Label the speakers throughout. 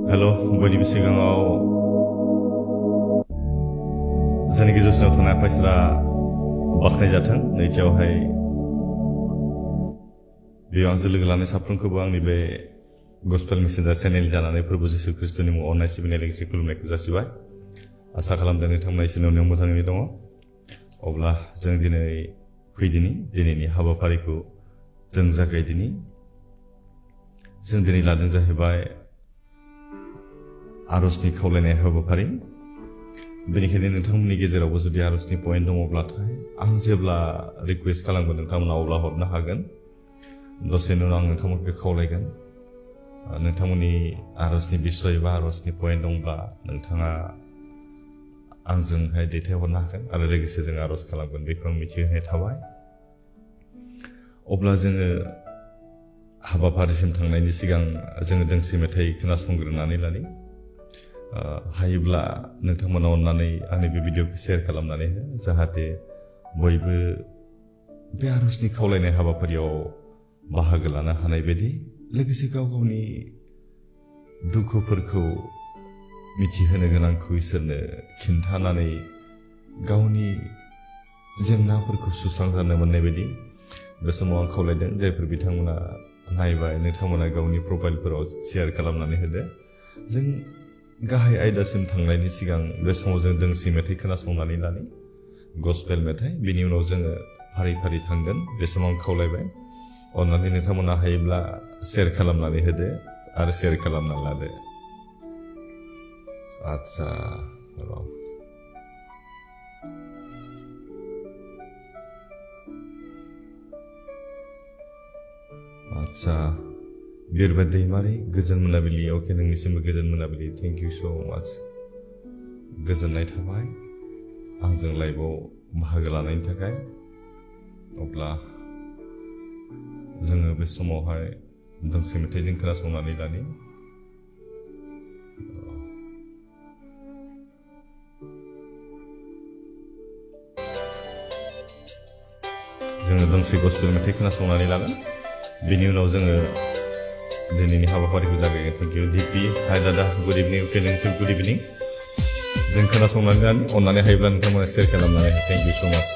Speaker 1: Hello बयनिबो सिगाङाव जोंनि गेजेरसिनाव थानाय आफाइसोरा बाख्नायजाथों। नैथियावहाय बेयाव आंजों लोगो लानाय साफ्रोमखौबो आंनि बे गस्पेल मेसेन्जार चेनेल जानानै प्रभु जिसु ख्रिस्टनि मुङाव अननाय सिबिनाय लोगोसे खुलुमनायखौ जासिबाय। आसा खालामदों नोंथांमोना इसोरनि अननायाव मोजाङैनो दङ। अब्ला जों दिनैनि हाबाफारिखौ जों जागायदिनि। जों दिनै लादों जाहैबाय आरजनि खावलायनाय हाबाफारि। बेनिखायनो नोंथांमोननि गेजेरावबो जुदि आरजनि पइन्ट दङब्लाथाय आं जेब्ला रिकुवेस्ट खालामगोन नोंथांमोना अब्ला हरनो हागोन। दसेनि उनाव आं नोंथांमोनखौ खावलायगोन। नोंथांमोननि आरजनि बिसय बा आरजनि पइन्ट दंब्ला नोंथाङा आंजोंहाय दैथायहरनो हागोन आरो लोगोसे जों आरज खालामगोन, बेखौ आं मिथिहोनाय थाबाय। अब्ला जोङो हाबाफारिसिम थांनायनि सिगां जोङो दोंसे मेथाइ खोनासंग्रोनानै लानि। हायोब्ला नोंथांमोना अननानै आंनि बे भिडिअखौ शेयार खालामनानै हो, जाहाथे बयबो बे आरजनि खावलायनाय हाबाफारियाव बाहागो लानो हानाय बायदि, लोगोसे गाव गावनि दुखुफोरखौ मिथिहोनो गोनांखौ इसोरनो खिन्थानानै गावनि जेंनाफोरखौ सुस्रांजानो मोननाय बायदि बे समाव आं खावलायदों। जायफोर बिथांमोना नायबाय, नोंथांमोना गावनि प्रफाइलफोराव शेयार खालामनानै होदो। जों गाहाय आयदासिम थांनायनि सिगां बे समाव जों दोंसे मेथाइ खोनासंनानै लानि, गस्पेल मेथाइ। बिनि उनाव जोङो फारि फारि थांगोन। बे समाव आं खावलायबाय अननानै नोंथांमोना हायोब्ला शेयार खालामनानै होदो आरो शेयार खालामना लादो। आच्छा बिरबाय दैमारि, गोजोन मोनाबिलि। अके, नोंनिसिमबो गोजोन मोनाबिलि। Thank you so' much. गोजोननाय थाबाय आंजों लाइभआव बाहागो लानायनि थाखाय। अब्ला जोङो बे समावहाय दोंसे मेथाइजों खोनासंनानै लानि। जोङो दोंसे गस्पेल मेथाइ खोनासंनानै लागोन। बेनि उनाव जोङो दिनैनि हाबाफारिखौ जागायगोन। Thank you DP. हाय दादा, गुड इभिनिं। अके, नोंसिम गुड इभिनिं। जों खोनासंनानै लानि। अननानै हायोब्ला नोंथांमोना शेयार खालामनानै हो। थेंक इउ स' माच।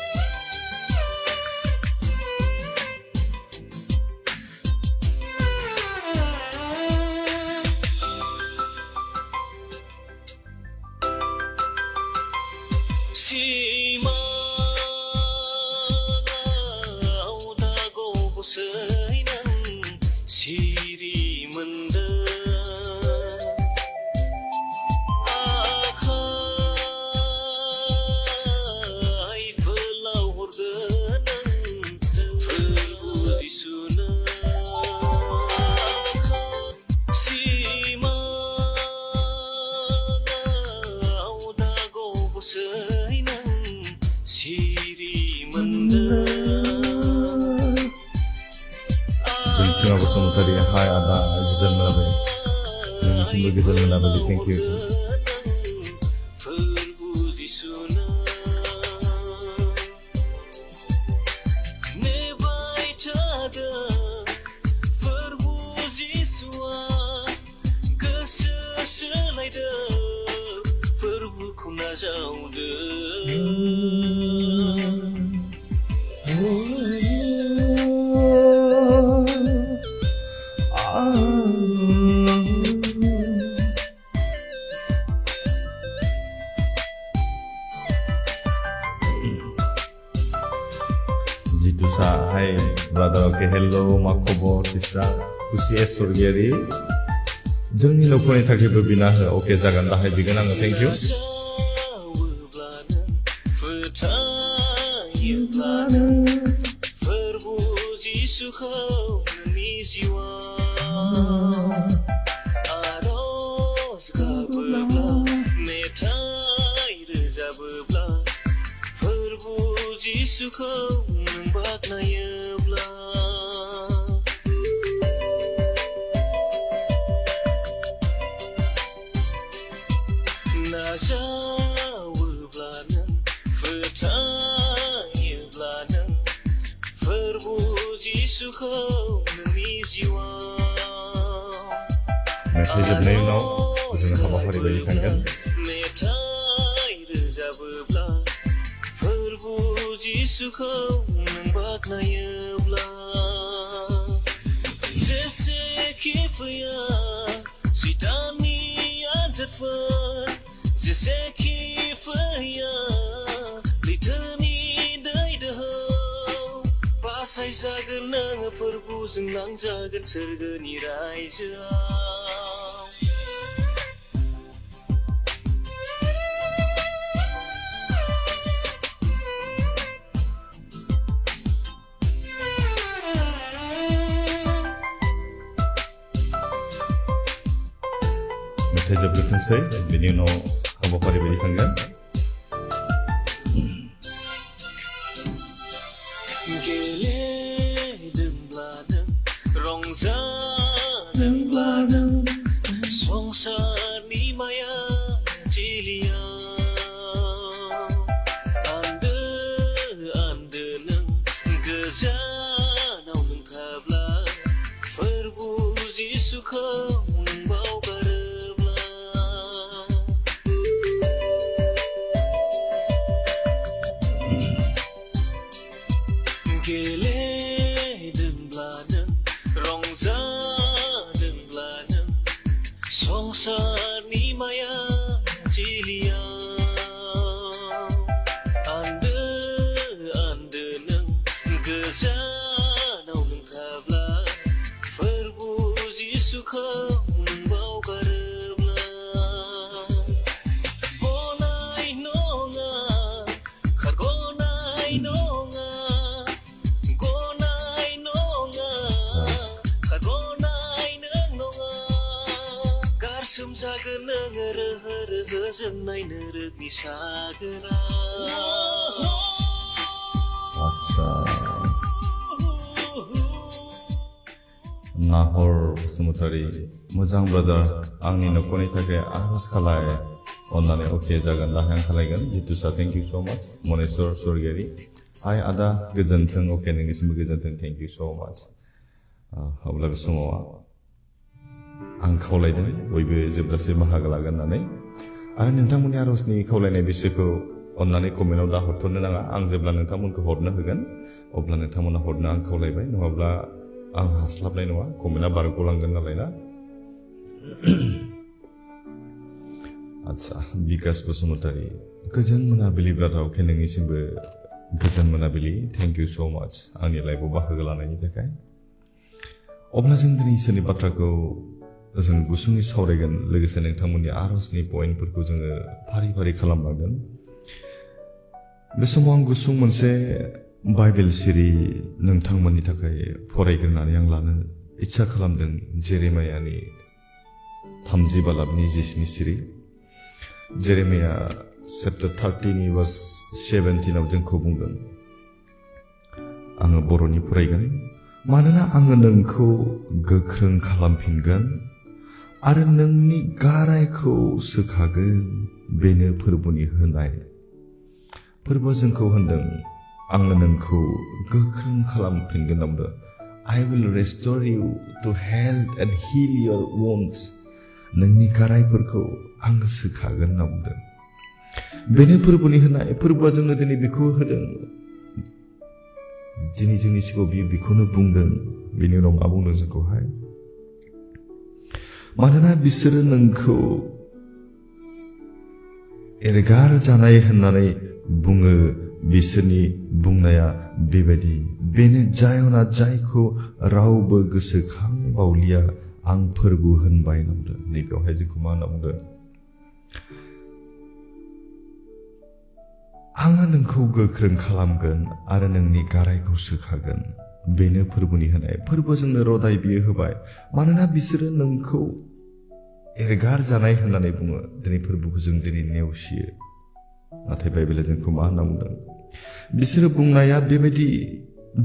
Speaker 1: बसुमतारी, हाय आदा, गोजोन मोनाबिलि। नोंनिसिमबो गोजोन मोनाबिलि। Thank you. जितुसा, हाय ब्रादार। अके, हेलो, मा खबर सिस्टार? खुसि सरगियारि, जोंनि न'खरनि थाखायबो बिना हो। अके, जागोन, दाहाय बिगोन आङो। Thank you.
Speaker 2: जिसुखौ नों बाख्नायोब्ला नाजावोब्ला नों फोथायोब्ला नों फोरबु जिसुखौ नोंनि जिउआव
Speaker 1: मेथाइ जोबनायनि उनाव जोङो हाबाफारि बायदि थांगोन
Speaker 2: मेथाइ रोजाबोब्ला फोरबु जिसुखौ नों बाख्नायोब्ला जेसेखि फैया सितानि आनजादफोर जेसेखि फैया लैथोनि दै दोहौ बासायजागोन नोङो फोरबुजों लांजागोन सोरगोनि रायजोआव
Speaker 1: मेथाइ जोबग्रोथोंसै बेनि उनाव हाबाफारि बायदि थांगोन
Speaker 2: गेलेदोंब्ला नों रंजादोंब्ला नों संसारनि माया थिलियाव आन्दो आन्दो नों गोजानाव नों थाब्ला फोरबु जिसुखौ नों बावगारोब्ला गेलेदोंब्ला नों रंजादोंब्ला नों संसारनि माया थिलियाव आन्दो आन्दो नों गोजानाव नों थाब्ला फोरबु जिसुखौ नों बावगारोब्ला गनाय नङा खारगनाय नङा गनाय नङा खारगनाय नों नङा गारसोमजागोन नोङो रोहो रोहो जोंनाय नोरोगनि सागोराव
Speaker 1: आच्छा नाहर बसुमतारी मोजां ब्रादार आंनि न'खरनि थाखाय आरज खालाय अन्नानै अके जागोन दाहाय आं खालायगोन जितुसा थेंक इउ स' माच मनेस्वर स्वर्गियारि हाय आदा गोजोन्थों अके नोंनिसिमबो गोजोन्थों थेंक इउ स' माच अब्ला बे समाव आं खावलायदों बयबो जोबजासे बाहागो लागोन होननानै आरो नोंथांमोननि आरजनि खावलायनाय बिसयखौ अन्नानै कमेन्टआव दा हरथ'नो नाङा आं जेब्ला नोंथांमोनखौ हरनो होगोन अब्ला नोंथांमोना हरनो आं खावलायबाय नङाब्ला आं हास्लाबनाय नङा कमेन्टआ बारग'लांगोन नालाय ना आच्छा बिकास बसुमतारी गोजोन मोनाबिलि ब्रादार अके नोंनिसिमबो गोजोन मोनाबिलि थेंक इउ स' माच आंनि लाइफआव बाहागो लानायनि थाखाय अब्ला जों दिनै इसोरनि बाथ्राखौ जों गुसुङै सावरायगोन लोगोसे नोंथांमोननि आरजनि पइन्टफोरखौ जोङो फारि फारि खालामलांगोन बे समाव आं गुसुं मोनसे बाइबेल सिरि नोंथांमोननि थाखाय फरायग्रोनानै आं लानो इच्छा खालामदों जेरेमायानि 30 बालाबनि 10नि सिरि जेरेमाया चैप्टार 30 verse 17 जोंखौ बुंदों आङो बर'नि फरायगोन मानोना आङो नोंखौ गोख्रों खालामफिनगोन आरो नोंनि गारायखौ सोखागोन बेनो फोरबुनि होनाय फोरबुआ जोंखौ होनदों आङो नोंखौ गोख्रों खालामफिनगोन होनदों I will restore you to health and heal your wounds नोंनि गारायफोरखौ आं सोखागोन होनना बुंदों बेनो फोरबुनि होनाय फोरबुआ जोंनो दिनै बेखौ होदों दिनै जोंनि सिगाङाव बियो बेखौनो बुंदों बेनि उनाव मा बुंदों जोंखौहाय मानोना बिसोरो नोंखौ एरगार जानाय होननानै बुङो बिसोरनि बुंनाया बेबायदि बेनो जायना जायखौ रावबो गोसोखांबावलिया आं फोरबु होनबाय होनदों नैबेयावहाय जोंखौ मा होनना बुंदों आङो नोंखौ गोख्रों खालामगोन आरो नोंनि गारायखौ सोखागोन बेनो फोरबुनि होनाय फोरबु जोंनो रदाय बियो होबाय मानोना बिसोरो नोंखौ एरगार जानाय होननानै बुङो दिनै फोरबुखौ जों दिनै नेवसियो नाथाय बाइबेला जोंखौ मा होनना बुंदों बिसोरो बुंनाया बेबायदि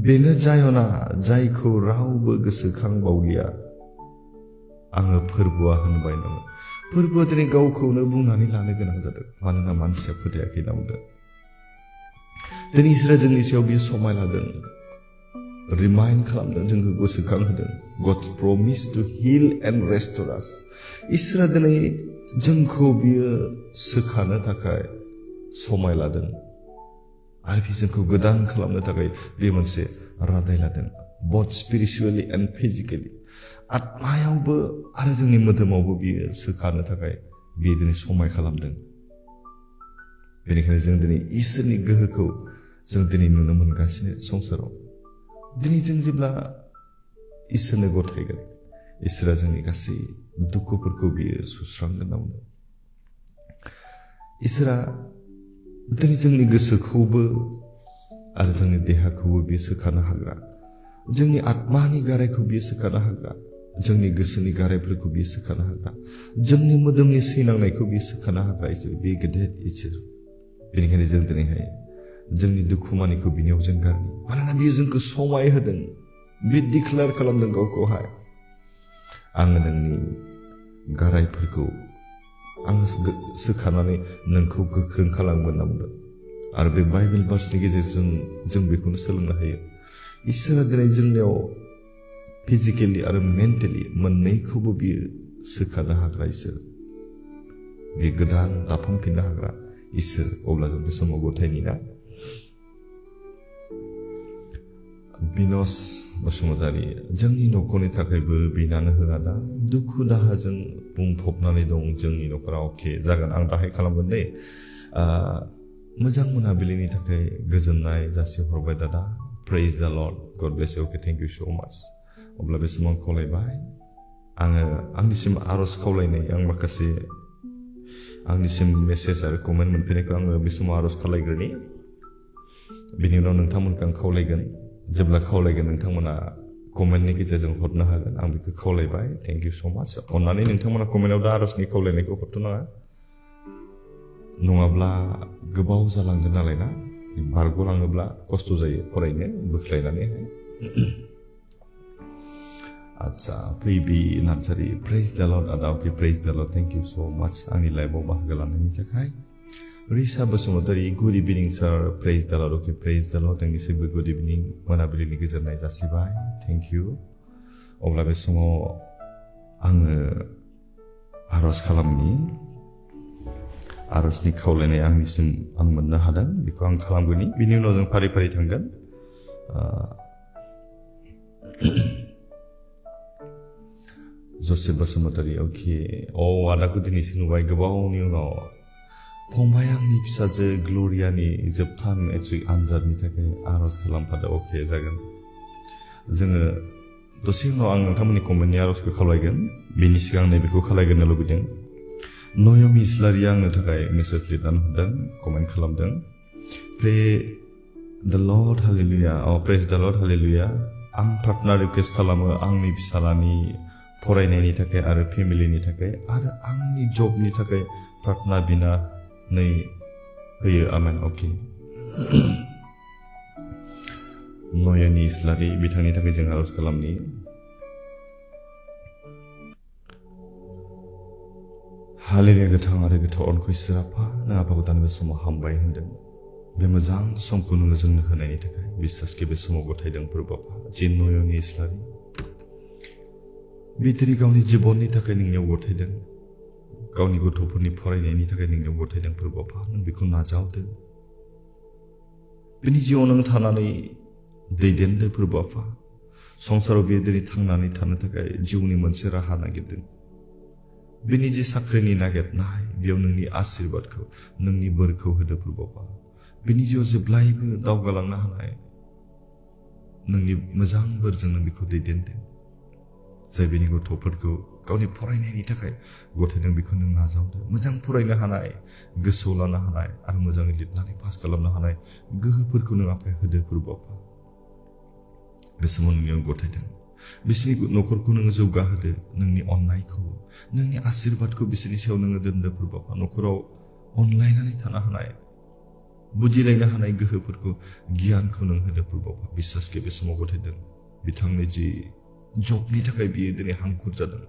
Speaker 1: बेनो जायना जायखौ रावबो गोसोखांबावलिया आङो फोरबुआ होनबाय नामा फोरबुआ दिनै गावखौनो बुंनानै लानो गोनां जादों मानोना मानसिया फोथायाखै होनना बुंदों दिनै इसोरा जोंनि सायाव बियो समाय लादों रिमाइन्ड खालामदों जोंखौ गोसोखांहोदों God's promise to heal and restore us इसोरा दिनै जोंखौ बियो सोखानो थाखाय समाय लादों आरो बि जोंखौ गोदान खालामनो थाखाय बे मोनसे रादाय लादों both spiritually and physically आत्मायावबो आरो जोंनि मोदोमावबो बियो सोखानो थाखाय बियो दिनै समाय खालामदों बेनिखायनो जों दिनै इसोरनि गोहोखौ जों दिनै नुनो मोनगासिनो संसाराव दिनै जों जेब्ला इसोरनो गथायगोन इसोरा जोंनि गासै दुखुफोरखौ बियो सुस्रांगोन नावनो इसोरा दिनै जोंनि गोसोखौबो आरो जोंनि देहाखौबो बियो सोखानो हाग्रा जोंनि आत्मानि गारायखौ बियो सोखानो हाग्रा जोंनि गोसोनि गारायफोरखौ बियो सोखानो हाग्रा जोंनि मोदोमनि सैनांनायखौ बियो सोखानो हाग्रा इसोर बे गेदेर इसोर बेनिखायनो जों दिनैहाय जोंनि दुखुमानिखौ बिनियाव जों गारनि मानोना बियो जोंखौ समाय होदों बे डिक्लेयार खालामदों गावखौहाय आङो नोंनि गारायफोरखौ आं सोखानानै नोंखौ गोख्रों खालामगोन होनना बुंदों आरो बे बाइबेल भार्सनि गेजेरजों जों बेखौनो सोलोंनो हायो इसोरा दिनै जोंनियाव फिजिकेलि आरो मेन्टेलि मोननैखौबो बियो सोखानो हाग्रा इसोर बे गोदान दाफामफिननो हाग्रा इसोर अब्ला जों बे समाव गथायनि ना बिनस बसुमतारी जोंनि न'खरनि थाखायबो बिनानो होआ दा दुखु दाहाजों बुंफबनानै दं जोंनि न'खराव अके जागोन आं दाहाय खालामगोन दे मोजां मोनाबिलिनि थाखाय गोजोननाय जासिहरबाय दादा praise the Lord God bless you अके थेंक इउ सो माच अब्ला बे समाव खावलायबाय आङो आंनिसिम आरज खावलायनाय आं माखासे आंनिसिम मेसेज आरो कमेन्ट मोनफैनायखौ आङो बे समाव आरज खालायग्रोनि बेनि उनाव नोंथांमोनखौ आं खावलायगोन जेब्ला खावलायगोन नोंथांमोना कमेन्टनि गेजेरजों हरनो हागोन आं बेखौ खावलायबाय थेंक इउ सो माच अन्नानै नोंथांमोना कमेन्टआव दा आरजनि खावलायनायखौ हरथ'नाङा नङाब्ला गोबाव जालांगोन नालाय ना बारग'लाङोब्ला खस्थ' जायो फरायनो बोख्लायनानैहाय आच्छा Phaibi Narzary praise the lord आदा अके praise the lord thank you so much आंनि लाइफआव बाहागो लानायनि थाखाय रिसा Basumatary good evening sir praise the lord okay praise the lord नोंनिसिमबो good इभिनिं मोनाबिलिनि गोजोननाय जासिबाय थेंक इउ अब्ला बे समाव आङो आरज खालामनि आरजनि खावलायनाय आंनिसिम आं मोननो हादों बेखौ आं खालामगोनि बिनि उनाव जों फारि फारि थांगोन जसेफ बसुमतारी अके आदाखौ दिनैसो नुबाय गोबावनि उनाव फंबाय आंनि फिसाजो ग्ल'रियानि जोबथा मेट्रिक आनजादनि थाखाय आरज खालामफादों अके जागोन जोङो दसे उनाव आं नोंथांमोननि कमेन्टनि आरजखौ खावलायगोन बेनि सिगां नैबेखौ खालायग्रोनो लुबैदों नयमी इस्लारिया आंनो थाखाय मेसेज लिरनानै हरदों कमेन्ट खालामदों प्रे द lord hallelujah praise the lord hallelujah आं प्रार्थना रिक्वेस्ट खालामो आंनि फिसालानि फरायनायनि थाखाय आरो फेमिलिनि थाखाय आरो आंनि जबनि थाखाय प्रार्थना बिनानै होयो आमेन अके नयनी इस्लारि बिथांनि थाखाय जों आरज खालामनि हालेलुया गोथां आरो गोथाव अनखौ इसोर आफा नों आफाखौ दानि बे समाव हामबाय होनदों बे मोजां समखौ नोङो जोंनो होनायनि थाखाय बिसासके बे समाव गथायदों फोरबो आफा जि नयनी इस्लारि बिथोरि गावनि जिबननि थाखाय नोंनियाव गथायदों गावनि गथ'फोरनि फरायनायनि थाखाय नोंनियाव गथायदों फोरबो आफा नों बेखौ नाजावदो बिनि जिउआव नों थानानै दैदेनदो फोरबो आफा संसाराव बे दिनै थांनानै थानो थाखाय जिउनि मोनसे राहा नागिरदों बिनि जि साख्रिनि नागिरनाय बेयाव नोंनि आशीर्बादखौ नोंनि बोरखौ होदो फोरबो आफा बिनि जिउआव जेब्लायबो दावगालांनो हानाय नोंनि मोजां बोरजों नों बेखौ दैदेनदो जाय बिनि गथ'फोरखौ गावनि फरायनायनि थाखाय गथायदों बेखौ नों नाजावदो मोजां फरायनो हानाय गोसोआव लानो हानाय आरो मोजाङै लिरनानै पास खालामनो हानाय गोहोफोरखौ नों आफाया होदो फोरबो आफा बे समाव नोंनियाव गथायदों बिसोरनि न'खरखौ नोङो जौगाहोदो नोंनि अननायखौ नोंनि आशीर्बादखौ बिसोरनि सायाव नोङो दोनदो फोरबो आफा न'खराव अनलायनानै थानो हानाय बुजिलायनो हानाय गोहोफोरखौ गियानखौ नों होदो फोरबो आफा बिसासके बे समाव गथायदों बिथांनि जि जबनि थाखाय बियो दिनै हांखुर जादों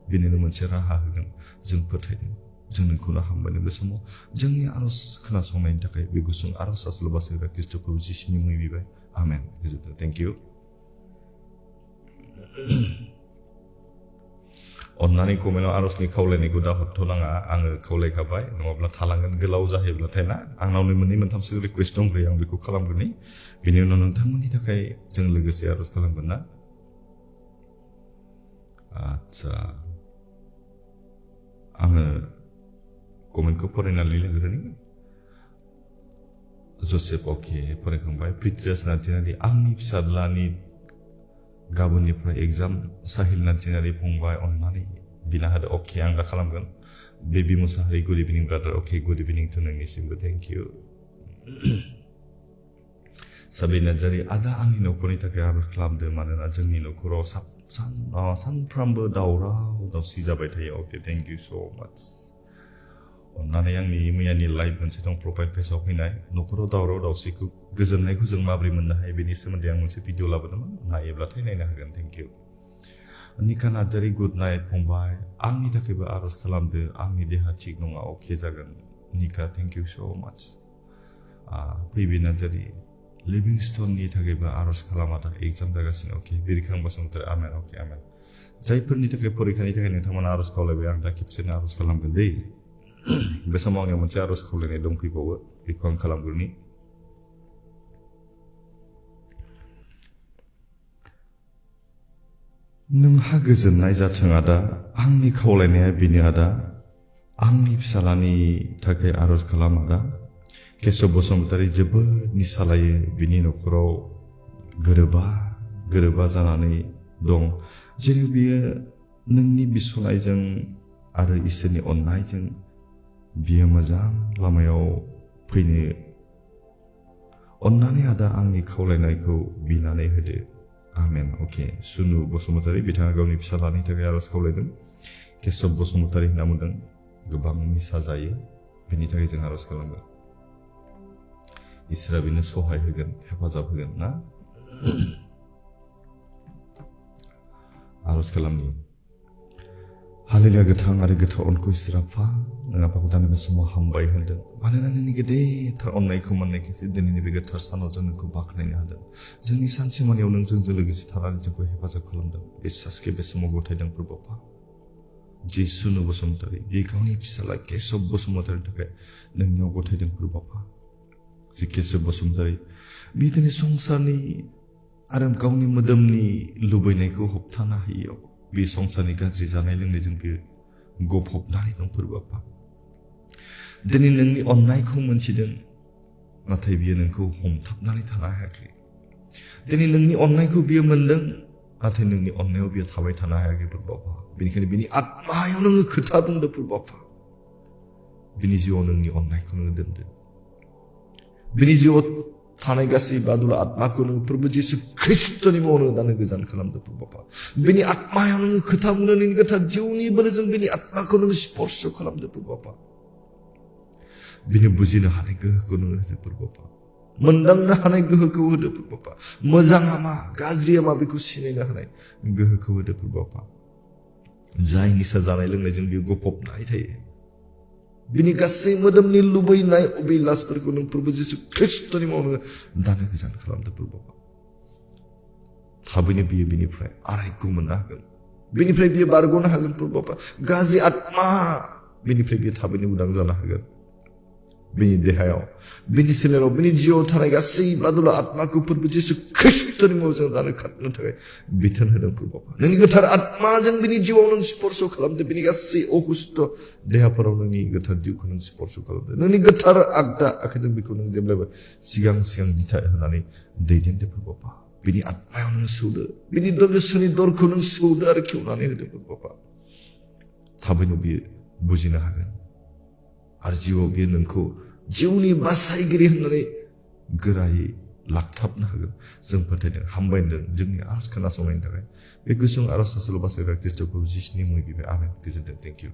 Speaker 1: बेनिनो मोनसे राहा होगोन जों फोथायदों जों नोंखौनो हामबाय बे समाव जोंनि आरज खोनासंनायनि थाखाय बे गुसुं आरज आसल बासोग्रा ख्रिस्ट'खौ जिसुनि मुङै बिबाय आमेन गोजोनथों थेंक इउ अन्नानै कमेन्टआव आर'जनि खावलायनायखौ दा हरथ'नाङा आङो खावलायखाबाय नङाब्ला थालांगोन गोलाव जाहैब्लाथाय ना आंनावनो मोननै मोनथामसो रिकुवेस्ट दंग्रोयो आं बेखौ खालामग्रोनि बेनि उनाव नोंथांमोननि थाखाय जों लोगोसे आर'ज खालामगोन ना आच्छा आङो कमेन्टखौ फरायनानै लाग्रोनि जसेफ अके फरायखांबाय पृथ्वीराज नार्जारि आंनि फिसाज्लानि गाबोननिफ्राय एग्जाम साहिल नार्जारि फंबाय अन्नानै बिना होदो अके आं दा खालामगोन Baby Mushahary good evening brother अके गुड इभिनिं टु नोंनिसिमबो थेंक इउ साबिर नार्जारि आदा आंनि न'खरनि थाखाय आर'ज खालामदो मानोना जोंनि न'खराव सानफ्रामबो दावराव दावसि जाबाय थायो अके थेंक इउ स' माच अन्नानै आंनि मैयानि लाइभ मोनसे दं प्रफाइल पेजआव फैनाय न'खराव दावराव दावसिखौ गोजोननायखौ जों माबोरै मोननो हायो बेनि सोमोन्दै आं मोनसे भिडिअ लाबोदोंमोन नायोब्लाथाय नायनो हागोन थेंक इउ निका नार्जारि गुड नाइट फंबाय आंनि थाखायबो आर'ज खालामदो आंनि देहा थिग नङा अके जागोन निका थेंक इउ स' माच फैबि नार्जारि लिभिंस्टननि थाखायबो आर'ज खालामा दा एग्जाम जागासिनो अके बिरखां बसुमतारी आमेन अके आमेन जायफोरनि थाखाय फरिखानि थाखाय नोंथांमोना आर'ज खावलायबाय आं दा खेबसेनो आर'ज खालामगोन दै बे समाव आंनियाव मोनसे आर'ज खावलायनाय दंफैबावो बेखौ आं खालामग्रोनि नोंहा गोजोननाय जाथों आदा आंनि खावलायनाया बेनो आदा आंनि फिसालानि थाखाय आर'ज खालाम आदा केशव बसुमतारी जोबोद निसा लायो बिनि न'खराव गोरोबा जानानै दं जेरै बियो नोंनि बिसनायजों आरो इसोरनि अननायजों बियो मोजां लामायाव फैनो अन्नानै आदा आंनि खावलायनायखौ बिनानै होदो आमेन अके सुनु बसुमतारी बिथाङा गावनि फिसालानि थाखाय आर'ज खावलायदों केशव बसुमतारी होनना बुंदों गोबां निसा जायो बेनि थाखाय जों आर'ज खालामगोन इसोरा बेनो सहाय होगोन हेफाजाब होगोन ना आर'ज खालामनि हालेलुया गोथां आरो गोथाव अनखौ इसोरा फा नों आफाखौ दानि बे समाव हामबाय होनदों मानोना नोंनि गेदेरथार अननायखौ मोननायखायसो दिनैनि बे गोथार सानाव जों नोंखौ बाख्नायनो हादों जोंनि सानसेमानियाव नों जोंजों लोगोसे थानानै जोंखौ हेफाजाब खालामदों बिसासके बे समाव गथायदों प्रभुआ जिसुनु बसुमतारी बे गावनि फिसाला केशव बसुमतारीनि थाखाय नोंनियाव गथायदों प्रभुआ जि केशव बसुमतारी बे दिनै संसारनि आरो गावनि मोदोमनि लुबैनायखौ होबथानो हायियाव बे संसारनि गाज्रि जानाय लोंनायजों बियो गफबनानै दं प्रभुआ दिनै नोंनि अननायखौ मोनथिदों नाथाय बियो नोंखौ हमथाबनानै थानो हायाखै दिनै नोंनि अननायखौ बियो मोनदों नाथाय नोंनि अननायाव बियो थाबाय थानो हायाखै प्रभुआ बेनिखायनो बिनि आत्मायाव नोङो खोथा बुंदो प्रभुआ बिनि जिउआव नोंनि अननायखौ नोङो दोनदो बिनि जिउआव थानाय गासै बादुला आत्माखौ नोङो प्रभु जिसु ख्रिस्ट'नि मुङाव नोङो दानो गोजान खालामदो प्रभुआ बिनि आत्मायाव नोङो खोथा बुंदो नोंनि गोथार जिउनि बोलोजों बिनि आत्माखौ नोङो स्पर्श खालामदो प्रभुआ बिनो बुजिनो हानाय गोहोखौ नोङो होदो प्रभुआ मोनदांनो हानाय गोहोखौ होदो प्रभुआ मोजाङा मा गाज्रिया मा बेखौ सिनायनो हानाय गोहोखौ होदो प्रभुआ जाय निसा जानाय लोंनायजों बियो गफबनानै थायो बिनि गासै मोदोमनि लुबैनाय अबिलासफोरखौ नों प्रभु जिसु ख्रिस्ट'नि मुङाव नोङो दानो गोजान खालामदो प्रभुआ थाबैनो बियो बिनिफ्राय आरायखौ मोननो हागोन बिनिफ्राय बियो बारग'नो हागोन प्रभुआ गाज्रि आत्मा बिनिफ्राय बियो थाबैनो उदां जानो हागोन बिनि देहायाव बिनि सोलेराव बिनि जिउआव थानाय गासै बादुला आत्माखौ प्रभु जिसु ख्रिस्ट'नि मुङाव जों दानो खारनो थाखाय बिथोन होदों प्रभुआ नोंनि गोथार आत्माजों बिनि जिउआव नों स्पर्श खालामदो बिनि गासै अखुस्थ देहाफोराव नोंनि गोथार जिउखौ नों स्पर्श खालामदो नोंनि गोथार आगदा आखाइजों बेखौ नों जेब्लाबो सिगां दिथा होनानै दैदेनदो प्रभुआ बिनि आत्मायाव नों सौदो बिनि गोसोनि दरखौ नों सौदो आरो खेवनानै होदो प्रभुआ थाबैनो बियो बुजिनो हागोन आरो जिउआव बियो नोंखौ जिउनि बासायगिरि होननानै गोरायै लाखथाबनो हागोन जों फोथायदों हामबायदों जोंनि आरज खोनासंनायनि थाखाय बे गुसुं आरज सल' बासायग्रा ख्रिस्ट'खौ जिसुनि मुङै बिबाय आमेन गोजोनथों थेंक इउ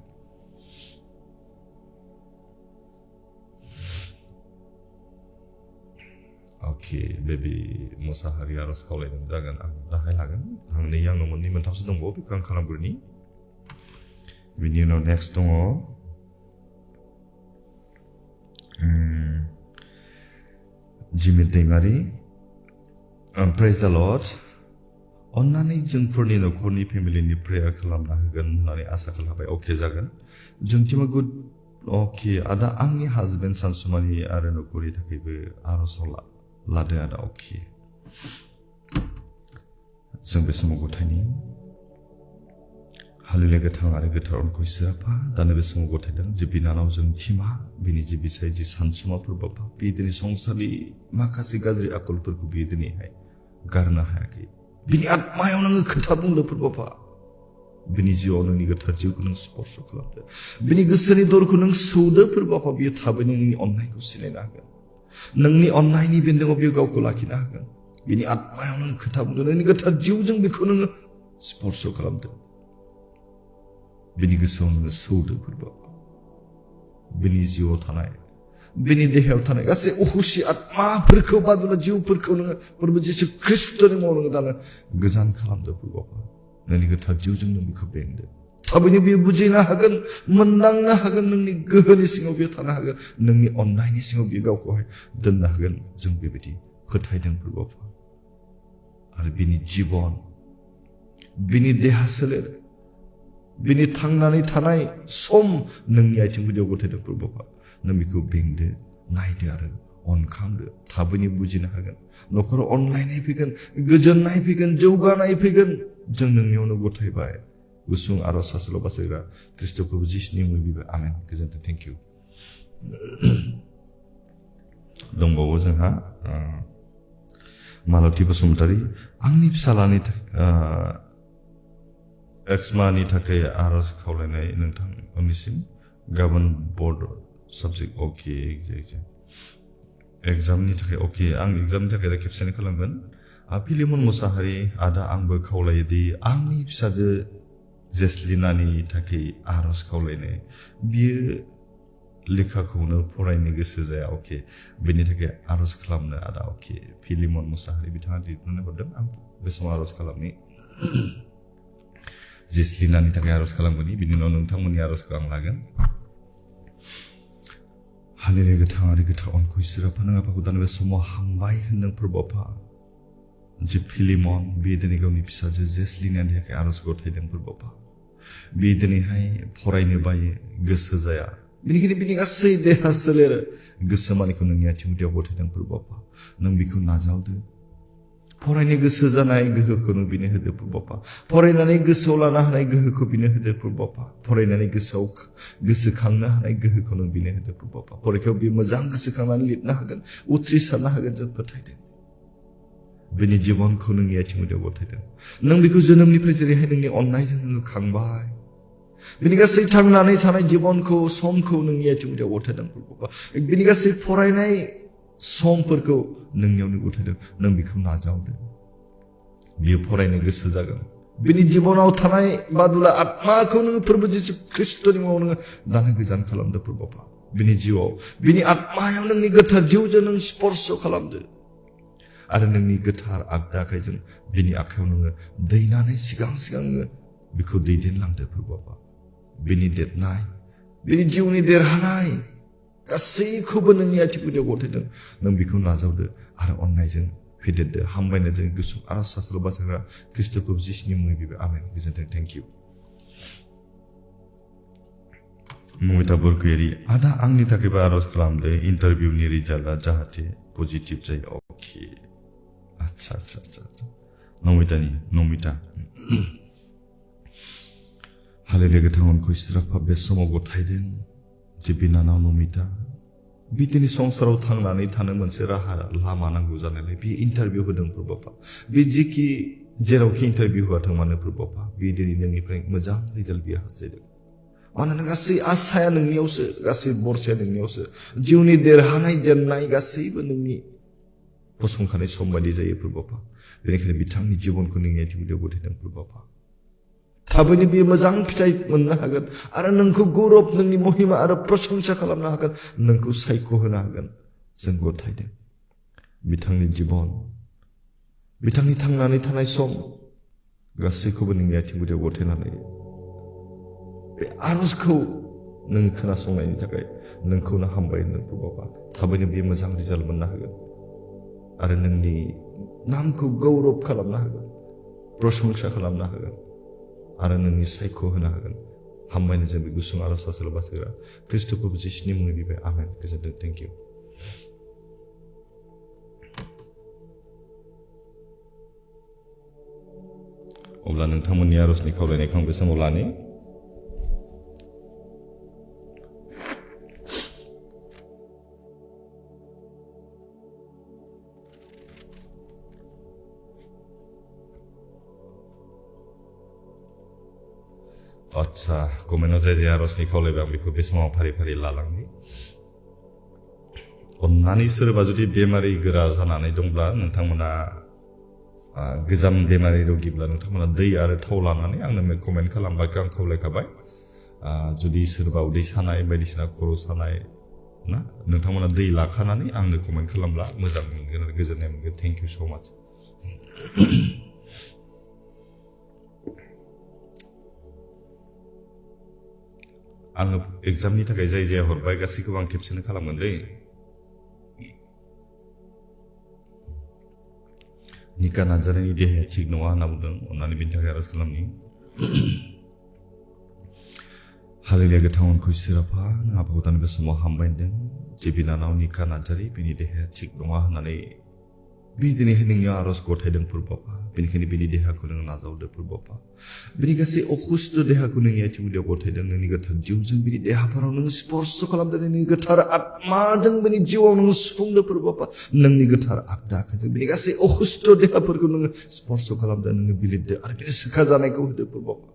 Speaker 1: अके बेबी मुसाहारि आरज खावलायदों जागोन आं दाहाय लागोन आंनाव मोननै मोनथामसो दंबावो बेखौ आं खालामग्रोनि बिनि उनाव नेक्स्ट दङ Jimmy Daimary praise the Lord अन्नानै जोंफोरनि नखरनि फेमिलिनि प्रेयार खालामना होगोन होननानै आसा खालामबाय अके जागोन जोंथिमा गुड अके आदा आंनि हाजबेन्ड सानसुमानि आरो नखरनि थाखायबो आर'जाव लादों आदा अके जों बे समाव गथायनि हालेलुया गोथां आरो गोथार अनखौ इसोर आफा दानो बे समाव गथायदों जे बिनानाव जोंथिमा बिनि जे बिसाय जे सानसुमाफोर बाबा बे दिनै संसारनि माखासे गाज्रि आखलफोरखौ बियो दिनैहाय गारनो हायाखै बिनि आत्मायाव नोङो खोथा बुंदोंफोर बाबा बिनि जिउआव नोंनि गोथार जिउखौ नों स्पर्श खालामदो बिनि गोसोनि दरखौ नों सौदोफोर बाबा बियो थाबैनो नोंनि अननायखौ सिनायनो हागोन नोंनि अननायनि बेन्दोंआव बियो गावखौ लाखिनो हागोन बिनि आत्मायाव नों खोथा बुंदों नोंनि गोथार जिउजों बेखौ नोङो स्पर्श खालामदो बिनि गोसोआव नोङो सौदोफोर बाबा बिनि जिउआव थानाय बिनि देहायाव थानाय गासै अहुसि आत्माफोरखौ बादुला जिउफोरखौ नोङो प्रभु जिसु ख्रिस्ट'नि मुङाव नोङो दानो गोजान खालामदो बाबा नोंनि गोथार जिउजों नों बेखौ बेंदो थाबैनो बियो बुजिनो हागोन मोनदांनो हागोन नोंनि गोहोनि सिङाव बियो थानो हागोन नोंनि अननायनि सिङाव बियो गावखौहाय दोननो हागोन जों बेबायदि फोथायदों बाबा आरो बिनि जिबन बिनि देहा सोलेर बिनि थांनानै थानाय सम नोंनि आथिं गुदियाव गथायदों बाबा नों बेखौ बेंदो नायदो आरो अनखांदो थाबैनो बुजिनो हागोन नखराव अनलायनाय फैगोन गोजोननाय फैगोन जौगानाय फैगोन जों नोंनियावनो गथायबाय गुसुं आरज सासेल' बासायग्रा ख्रिस्ट' प्रभु जिसुनि मुङै बिबाय आमेन गोजोन्थों थेंक इउ दंबावो जोंहा मालति बसुमतारी आंनि फिसालानि एक्समानि थाखाय आरज खावलायनाय नोंथांनिसिम गाबोन बर्ड साबजेक्ट अके एग्जामनि थाखाय अके आं एग्जामनि थाखाय खेबसेनो खालामगोन फिलिमन मुसाहारि आदा आंबो खावलायोदि आंनि फिसाजो जेसलिनानि थाखाय आरज खावलायनाय बियो लेखाखौनो फरायनो गोसो जाया अके बेनि थाखाय आरज खालामनो आदा अके फिलिमन मुसाहारि बिथाङा लिरनानै हरदों आं बे समाव आरज खालामनि जेसलिनानि थाखाय आरज खालामगोन बिनि उनाव नोंथांमोननि आरजखौ आं लागोन हालेलुया गोथां आरो गोथार अनखौ इसोर आफा नों आफाखौ दानो बे समाव हामबाय होनदों प्रभु आफा जे फिलिमन बे दिनै गावनि फिसाजो जेसलिनानि थाखाय आरज गथायदों प्रभु आफा बे दिनैहाय फरायनो बायो गोसो जाया बेनिखायनो बिनि गासै देहा सोलेर गोसो मानिखौ नोंनि आथिं गुदियाव गथायदों प्रभु आफा नों बेखौ नाजावदो फरायनो गोसो जानाय गोहोखौ नों बिनो होदो प्रभु आफा फरायनानै गोसोआव लानो हानाय गोहोखौ बिनो होदो प्रभु आफा फरायनानै गोसोआव गोसोखांनो हानाय गोहोखौ नों बिनो होदो प्रभु आफा फरिखायाव बे मोजां गोसोखांनानै लिरनो हागोन उथ्रिसारनो हागोन जों फोथायदों बेनि जिबनखौ नोंनि आथिं गुदियाव गथायदों नों बेखौ जोनोमनिफ्राय जेरैहाय नोंनि अननायजों नोङो खांबाय बिनि गासै थांनानै थानाय जिबनखौ समखौ नोंनि आथिं गुदियाव गथायदों प्रभु आफा बिनि गासै फरायनाय समफोरखौ नोंनियावनो गथायदों नों बेखौ नाजावदो बियो फरायनो गोसो जागोन बिनि जिबनाव थानाय बादुला आत्माखौ नोङो प्रभु जिसु ख्रिस्ट'नि मुङाव नोङो दानो गोजान खालामदो प्रभु आफा बिनि जिउआव बिनि आत्मायाव नोंनि गोथार जिउजों नों स्पर्श खालामदो आरो नोंनि गोथार आगदा आखाइजों बिनि आखायाव नोङो दैनानै सिगां नोङो बेखौ दैदेनलांदो प्रभु आफा बिनि देरनाय बिनि जिउनि देरहानाय गासैखौबो नोंनि आथिं गुदियाव गथायदों नों बेखौ नाजावदो आरो अननायजों फेदेरदो हामबायनायजों गुसुं आरज सासेल' बासायग्रा ख्रिस्ट' प्रभु जिसुनि मुङै बिबाय आमेन गोजोन्थों थेंक इउ ममिता बरगयारि आदा आंनि थाखायबो आरज खालामदो इन्टारभिउनि रिजाल्टआ जाहाथे पजिटिभ जायो अके आच्छा नमिता हालेलुया गोथां अनखौ इसोर आफा बे समाव गथायदों जे बिनानाव नमिता बे दिनै संसाराव थांनानै थानो मोनसे राहा लामा नांगौ जानायलाय बे इन्टारभिउ होदों प्रभु आफा बे जिखि जेरावखि इन्टारभिउ होआथों मानो प्रभु आफा बे दिनै नोंनिफ्राय मोजां रिजाल्ट बियो हास्थायदों मानोना गासै आसाया नोंनियावसो गासै बरसाया नोंनियावसो जिउनि देरहानाय जेननाय गासैबो नोंनि फसंखानाय सम बायदि जायो प्रभु आफा बेनिखायनो बिथांनि जिबनखौ नोंनि आथिं गुदियाव गथायदों प्रभु आफा थाबैनो बियो मोजां फिथाइ मोननो हागोन आरो नोंखौ गौरब नोंनि महिमा आरो प्रशंसा खालामनो हागोन नोंखौ सायख'होनो हागोन जों गथायदों बिथांनि जिबन बिथांनि थांनानै थानाय सम गासैखौबो नोंनि आथिं गुदियाव गथायनानै बे आरजखौ नों खोनासंनायनि थाखाय नोंखौनो हामबाय होनदों प्रभु आफा थाबैनो बियो मोजां रिजाल्ट मोननो हागोन आरो नोंनि नामखौ गौरब खालामनो हागोन प्रशंसा खालामनो हागोन आरो नोंनि सायख' होनो हागोन हामबायनो जों बे गुसुं आरज आसल बासायग्रा ख्रिस्ट' प्रभु जिसुनि मुङै बिबाय आमेन गोजोनथों थेंक इउ अब्ला नोंथांमोननि आरजनि खावलायनायखौ आं बे समाव लानि आच्छा कमेन्टआव जाय आरजनि खावलायबाय आं बेखौ बे समाव फारि फारि लालांनि अन्नानै सोरबा जुदि बेमारि गोरा जानानै दंब्ला नोंथांमोना गोजाम बेमारि रोगिब्ला नोंथांमोना दै आरो थाव लानानै आंनो कमेन्ट खालामबाय आं खावलायखाबाय जुदि सोरबा उदै सानाय बायदिसिना खर' सानाय ना नोंथांमोना दै लाखानानै आंनो कमेन्ट खालामब्ला मोजां मोनगोन आरो गोजोननाय मोनगोन थेंक इउ स' माच आङो एग्जामनि थाखाय जाय जाय हरबाय गासैखौबो आं खेबसेनो खालामगोन दै निका नार्जारिनि देहाया थिग नङा होनना बुंदों अन्नानै बेनि थाखाय आरज खालामनि हालेलुया गोथां अनखौ इसोराफा नों आफाखौ दानि बे समाव हामबाय होनदों जे बिनानाव निका नार्जारि बेनि देहाया थिग नङा होननानै बे दिनैहाय नोंनियाव आरज गथायदों फोरबाफा बेनिखायनो बेनि देहाखौ नों नाजावदो फोरबाफा बेनि गासै अखुस्थ देहाखौ नोंनि आथिं गुदियाव गथायदों नोंनि गोथार जिउजों बेनि देहाफोराव नों स्पर्श खालामदों नोंनि गोथार आत्माजों बेनि जिउआव नों सुफुंदो फोरबाफा नोंनि गोथार आगदा आखाइजों बेनि गासै अखुस्थ देहाफोरखौ नोङो स्पर्श खालामदों नोङो बिलिरदो आरो बेनि सोखा जानायखौ होदो फोरबाफा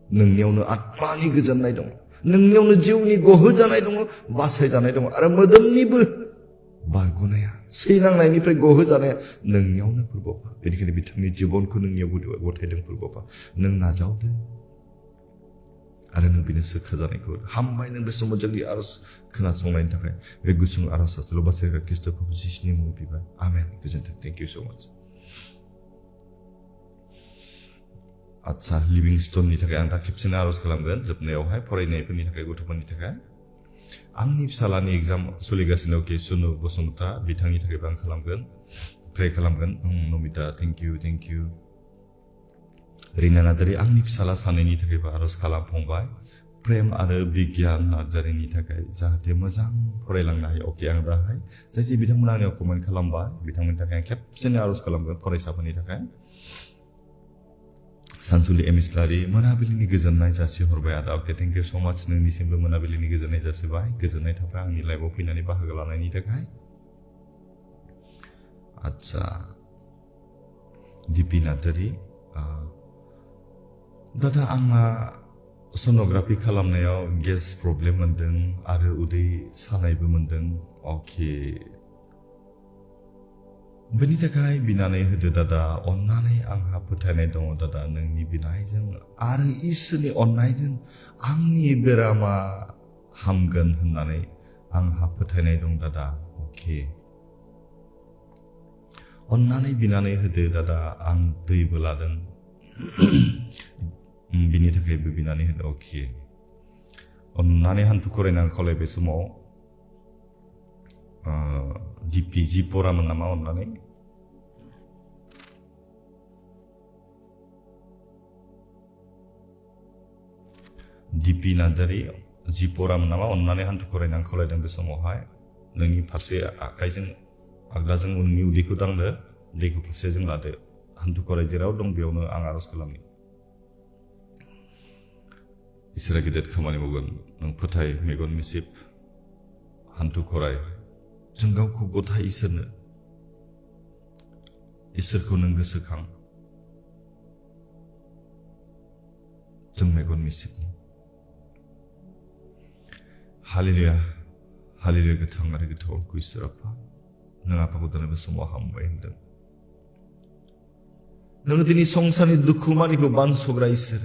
Speaker 1: नोंनियावनो आत्मानि गोजोननाय दङ नोंनियावनो जिउनि गहो जानाय दङ बासायजानाय दङ आरो मोदोमनिबो बारग'नाया सैनांनायनिफ्राय गहोजानाया नोंनियावनो फोरबाफा बेनिखायनो बिथांनि जिबनखौ नोंनियाव गथायदों फोरबाफा नों नाजावदो आरो नों बेनो सोखा जानायखौ हामबाय नों बे समाव जोंनि आरज खोनासंनायनि थाखाय बे गुसुं आरज आसल बासायग्रा ख्रिस्ट' प्रभु जिसुनि मुङै बिबाय आमेन गोजोनथों थेंक इउ स' माच आच्छा लिभिंस्टननि थाखाय आं दा खेबसेनो आरज खालामगोन जोबनायावहाय फरायनायफोरनि थाखाय गथ'फोरनि थाखाय आंनि फिसालानि एग्जाम सोलिगासिनो के सुनु बसुमतारा बिथांनि थाखायबो आं खालामगोन प्रे खालामगोन नमिता थेंक इउ रिना नार्जारि आंनि फिसाला सानैनि थाखायबो आरज खालाम फंबाय प्रेम आरो बिगियान नार्जारिनि थाखाय जाहाथे मोजां फरायलांनो हायो अके आं दाहाय जाय बिथांमोना आंनियाव कमेन्ट खालामबाय बिथांमोननि थाखाय आं खेबसेनो आरज खालामगोन फरायसाफोरनि थाखाय सानसुलि एमिस्लारि मोनाबिलिनि गोजोननाय जासिहरबाय आदा अके थेंक इउ स' माच नोंनिसिमबो मोनाबिलिनि गोजोननाय जासिबाय गोजोननाय थाबाय आंनि लाइभआव फैनानै बाहागो लानायनि थाखाय आच्छा दिपि नार्जारि दादा आंहा सन'ग्राफि खालामनायाव गेस प्रब्लेम मोनदों आरो उदै सानायबो मोनदों अके बेनि थाखाय बिनानै होदो दादा अन्नानै आंहा फोथायनाय दङ दादा नोंनि बिनायजों आरो इसोरनि अननायजों आंनि बेरामा हामगोन होननानै आंहा फोथायनाय दं दादा अके अन्नानै बिनानै होदो दादा आं दैबो लादों बिनि थाखायबो बिनानै होदो अके अन्नानै हान्थु खरायना खावलायबाय समाव दिपि जि परामोन नामा अन्नानै दिपि नार्जारि जि परामोन नामा अन्नानै हान्थु खरायनानै खावलायदों बे समावहाय नोंनि फारसे आखाइजों आगदाजों नोंनि उदैखौ दांदो दैखौ फारसेजों लादो हान्थु खराय जेराव दं बेयावनो आं आरज खालामनि इसोरा गिदिर खामानि मावगोन नों फोथाय मेगन मिसिब हान्थु खराय जों गावखौ गथाय इसोरखौ नों गोसोखां जों मेगन मिसिब हालेलुया हालेलुया गोथां आरो गोथौ अनखौ इसोर आफा नों आफाखौ दिनै बे समाव हामबाय होनदों नों दिनै संसारनि दुखु मानिखौ बानसग्रा इसोर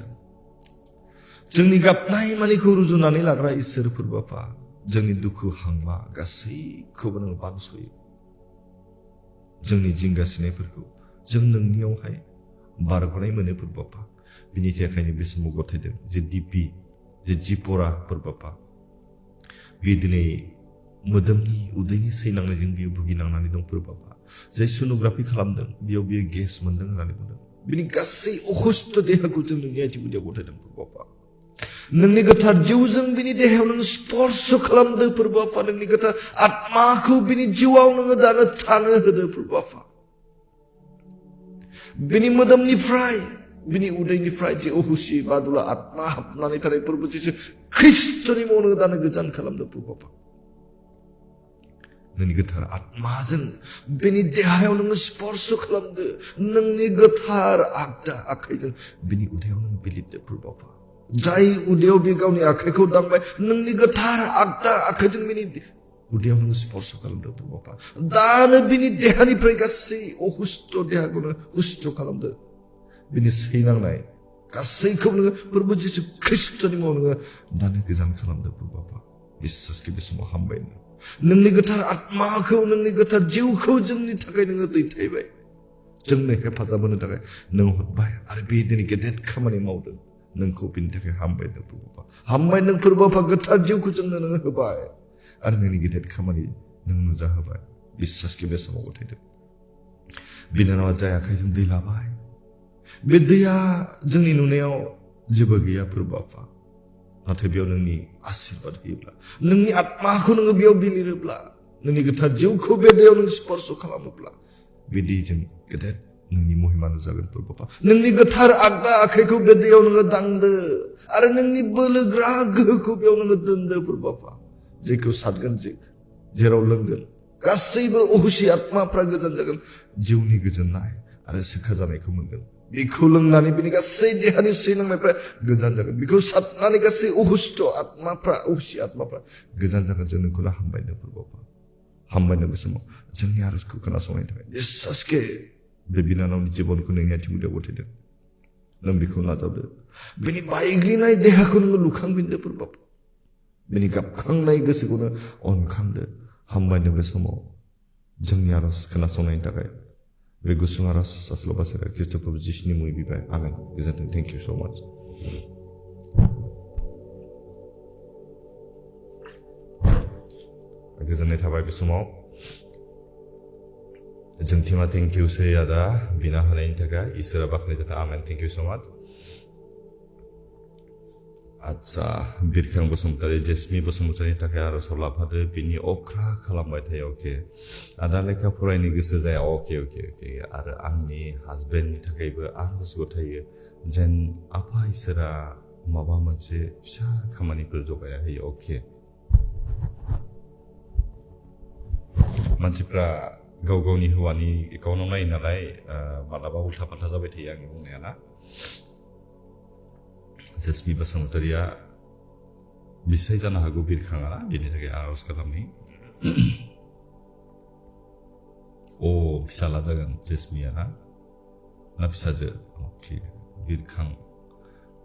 Speaker 1: जोंनि गाबनाय मानिखौ रुजुनानै लाग्रा इसोर फोरबाफा जोंनि दुखु हांमा गासैखौबो नों बानसयो जोंनि जिंगासिनायफोरखौ जों नोंनियावहाय बारग'नाय मोनो फोरबाफा बिनि थाखायनो बे समाव गथायदों जे दिपि जे जिपरा फोरबाफा बे दिनै मोदोमनि उदैनि सैनांनायजों बियो भुगिनांनानै दं फोरबाफा जाय सोनोग्राफि खालामदों बेयाव बियो गेस मोनदों होननानै बुंदों बिनि गासै अखुस्थ देहाखौ जों नोंनि आथिं गुदियाव गथायदों प्रभु आफा नोंनि गोथार जिउजों बिनि देहायाव नों स्पर्श खालामदों प्रभु आफा नोंनि गोथार आत्माखौ बिनि जिउआव नोङो दानो थानो होदों प्रभु आफा बिनि मोदोमनिफ्राय बिनि उदैनिफ्राय जे अहुसि बादुला आत्मा हाबनानै थानाय प्रभु जिसु ख्रिस्टनि मुङाव नोङो दानो गोजान खालामदों प्रभु आफा नोंनि गोथार आत्माजों बिनि देहायाव नोङो स्पर्श खालामदो नोंनि गोथार आगदा आखाइजों बिनि उदैयाव नोङो बिलिरदो प्रभु आफा जाय उदैयाव बे गावनि आखाइखौ दांबाय नोंनि गोथार आगदा आखाइजों बिनि उदैयाव नोङो स्पर्श खालामदो प्रभु आफा दानो बिनि देहानिफ्राय गासै अहुस्थ देहाखौ नोङो हुस्थ खालामदो बिनि सैनांनाय गासैखौबो नोङो प्रभु जिसु ख्रिस्टनि मुङाव नोङो दानो गोजान खालामदो प्रभु आफा बिश्वासखौ बे समाव हामबायनो नोंनि गोथार आत्माखौ नोंनि गोथार जिउखौ जोंनि थाखाय नोङो दैथायबाय जोंनो हेफाजाब होनो थाखाय नों हरबाय आरो बे दिनै गेदेर खामानि मावदों नोंखौ बिनि थाखाय हामबाय नों प्रभु आफा हामबाय नों प्रभु आफा गोथार जिउखौ जोंनो नोङो होबाय आरो नोंनि गेदेर खामानि नों नुजाहोबाय बिश्वासखौ बे समाव गथायदों बिनानावा जाय आखाइजों दै लाबाय बे दैया जोंनि नुनायाव जेबो गैया प्रभु आफा नाथाय बेयाव नोंनि आशीर्बाद होयोब्ला नोंनि आत्माखौ नोङो बेयाव बिलिरोब्ला नोंनि गोथार जिउखौ बे दैयाव नों स्पर्श खालामोब्ला बे दैजों गेदेर नोंनि महिमा नुजागोन प्रभु आफा नोंनि गोथार आगदा आखाइखौ बे दैयाव नोङो दांदो आरो नोंनि बोलोग्रा गोहोखौ बेयाव नोङो दोनदो प्रभु आफा जेखौ सारगोन जेराव लोंगोन गासैबो अहुसि आत्माफ्रा गोजान जागोन जिउनि गोजोननाय आरो सोखा जानायखौ मोनगोन बेखौ लोंनानै बिनि गासै देहानि सैनांनायफ्रा गोजान जागोन बेखौ सारनानै गासै अहुस्थ आत्माफ्रा अहुसि आत्माफ्रा गोजान जागोन जों नोंखौनो हामबायनो प्रभु आफा हामबायनो बे समाव जोंनि आरजखौ खोनासंनायनि थाखाय बिश्वासके बे बिनानावनि जिबनखौ नोंनि आथिं गुदियाव गथायदों नों बेखौ नाजावदो बिनि बायग्लिनाय देहाखौ नोङो लुखांफिनदो प्रभु आफा बिनि गाबखांनाय गोसोखौनो अनखांदो हामबायनो बे समाव जोंनि आरज खोनासंनायनि थाखाय बे गुसुं आरज सासेल' बासायग्रा ख्रिस्ट' प्रभु जिसुनि मुङै बिबाय आमेन गोजोन्थों थेंक इउ स' माच गोजोननाय थाबाय बे समाव जोंथिमा थेंक इउ सै आदा बिना होनायनि थाखाय इसोरा बाख्नाय जाथों आमेन थेंक इउ स' माच आच्छा बिरखां बसुमतारी जेसमि बसुमतारीनि थाखाय आरज लाफादो बिनि अख्रा खालामबाय थायो अके आदा लेखा फरायनो गोसो जाया अके अके अके आरो आंनि हासबेन्डनि थाखायबो आरज गथायो जेन आफा इसोरा माबा मोनसे फिसा खामानिफोर जगायना होयो अके मानसिफ्रा गाव गावनि हौवानि एकाउन्टाव नायो नालाय मालाबा उल्था फाल्था जाबाय थायो आंनि बुंनाया ना जेसमि बसुमतारीया बिसाय जानो हागौ बिरखाङा बेनि थाखाय आरज खालामनि अ फिसाला जागोन जेसमिया ना फिसाजो अके बिरखां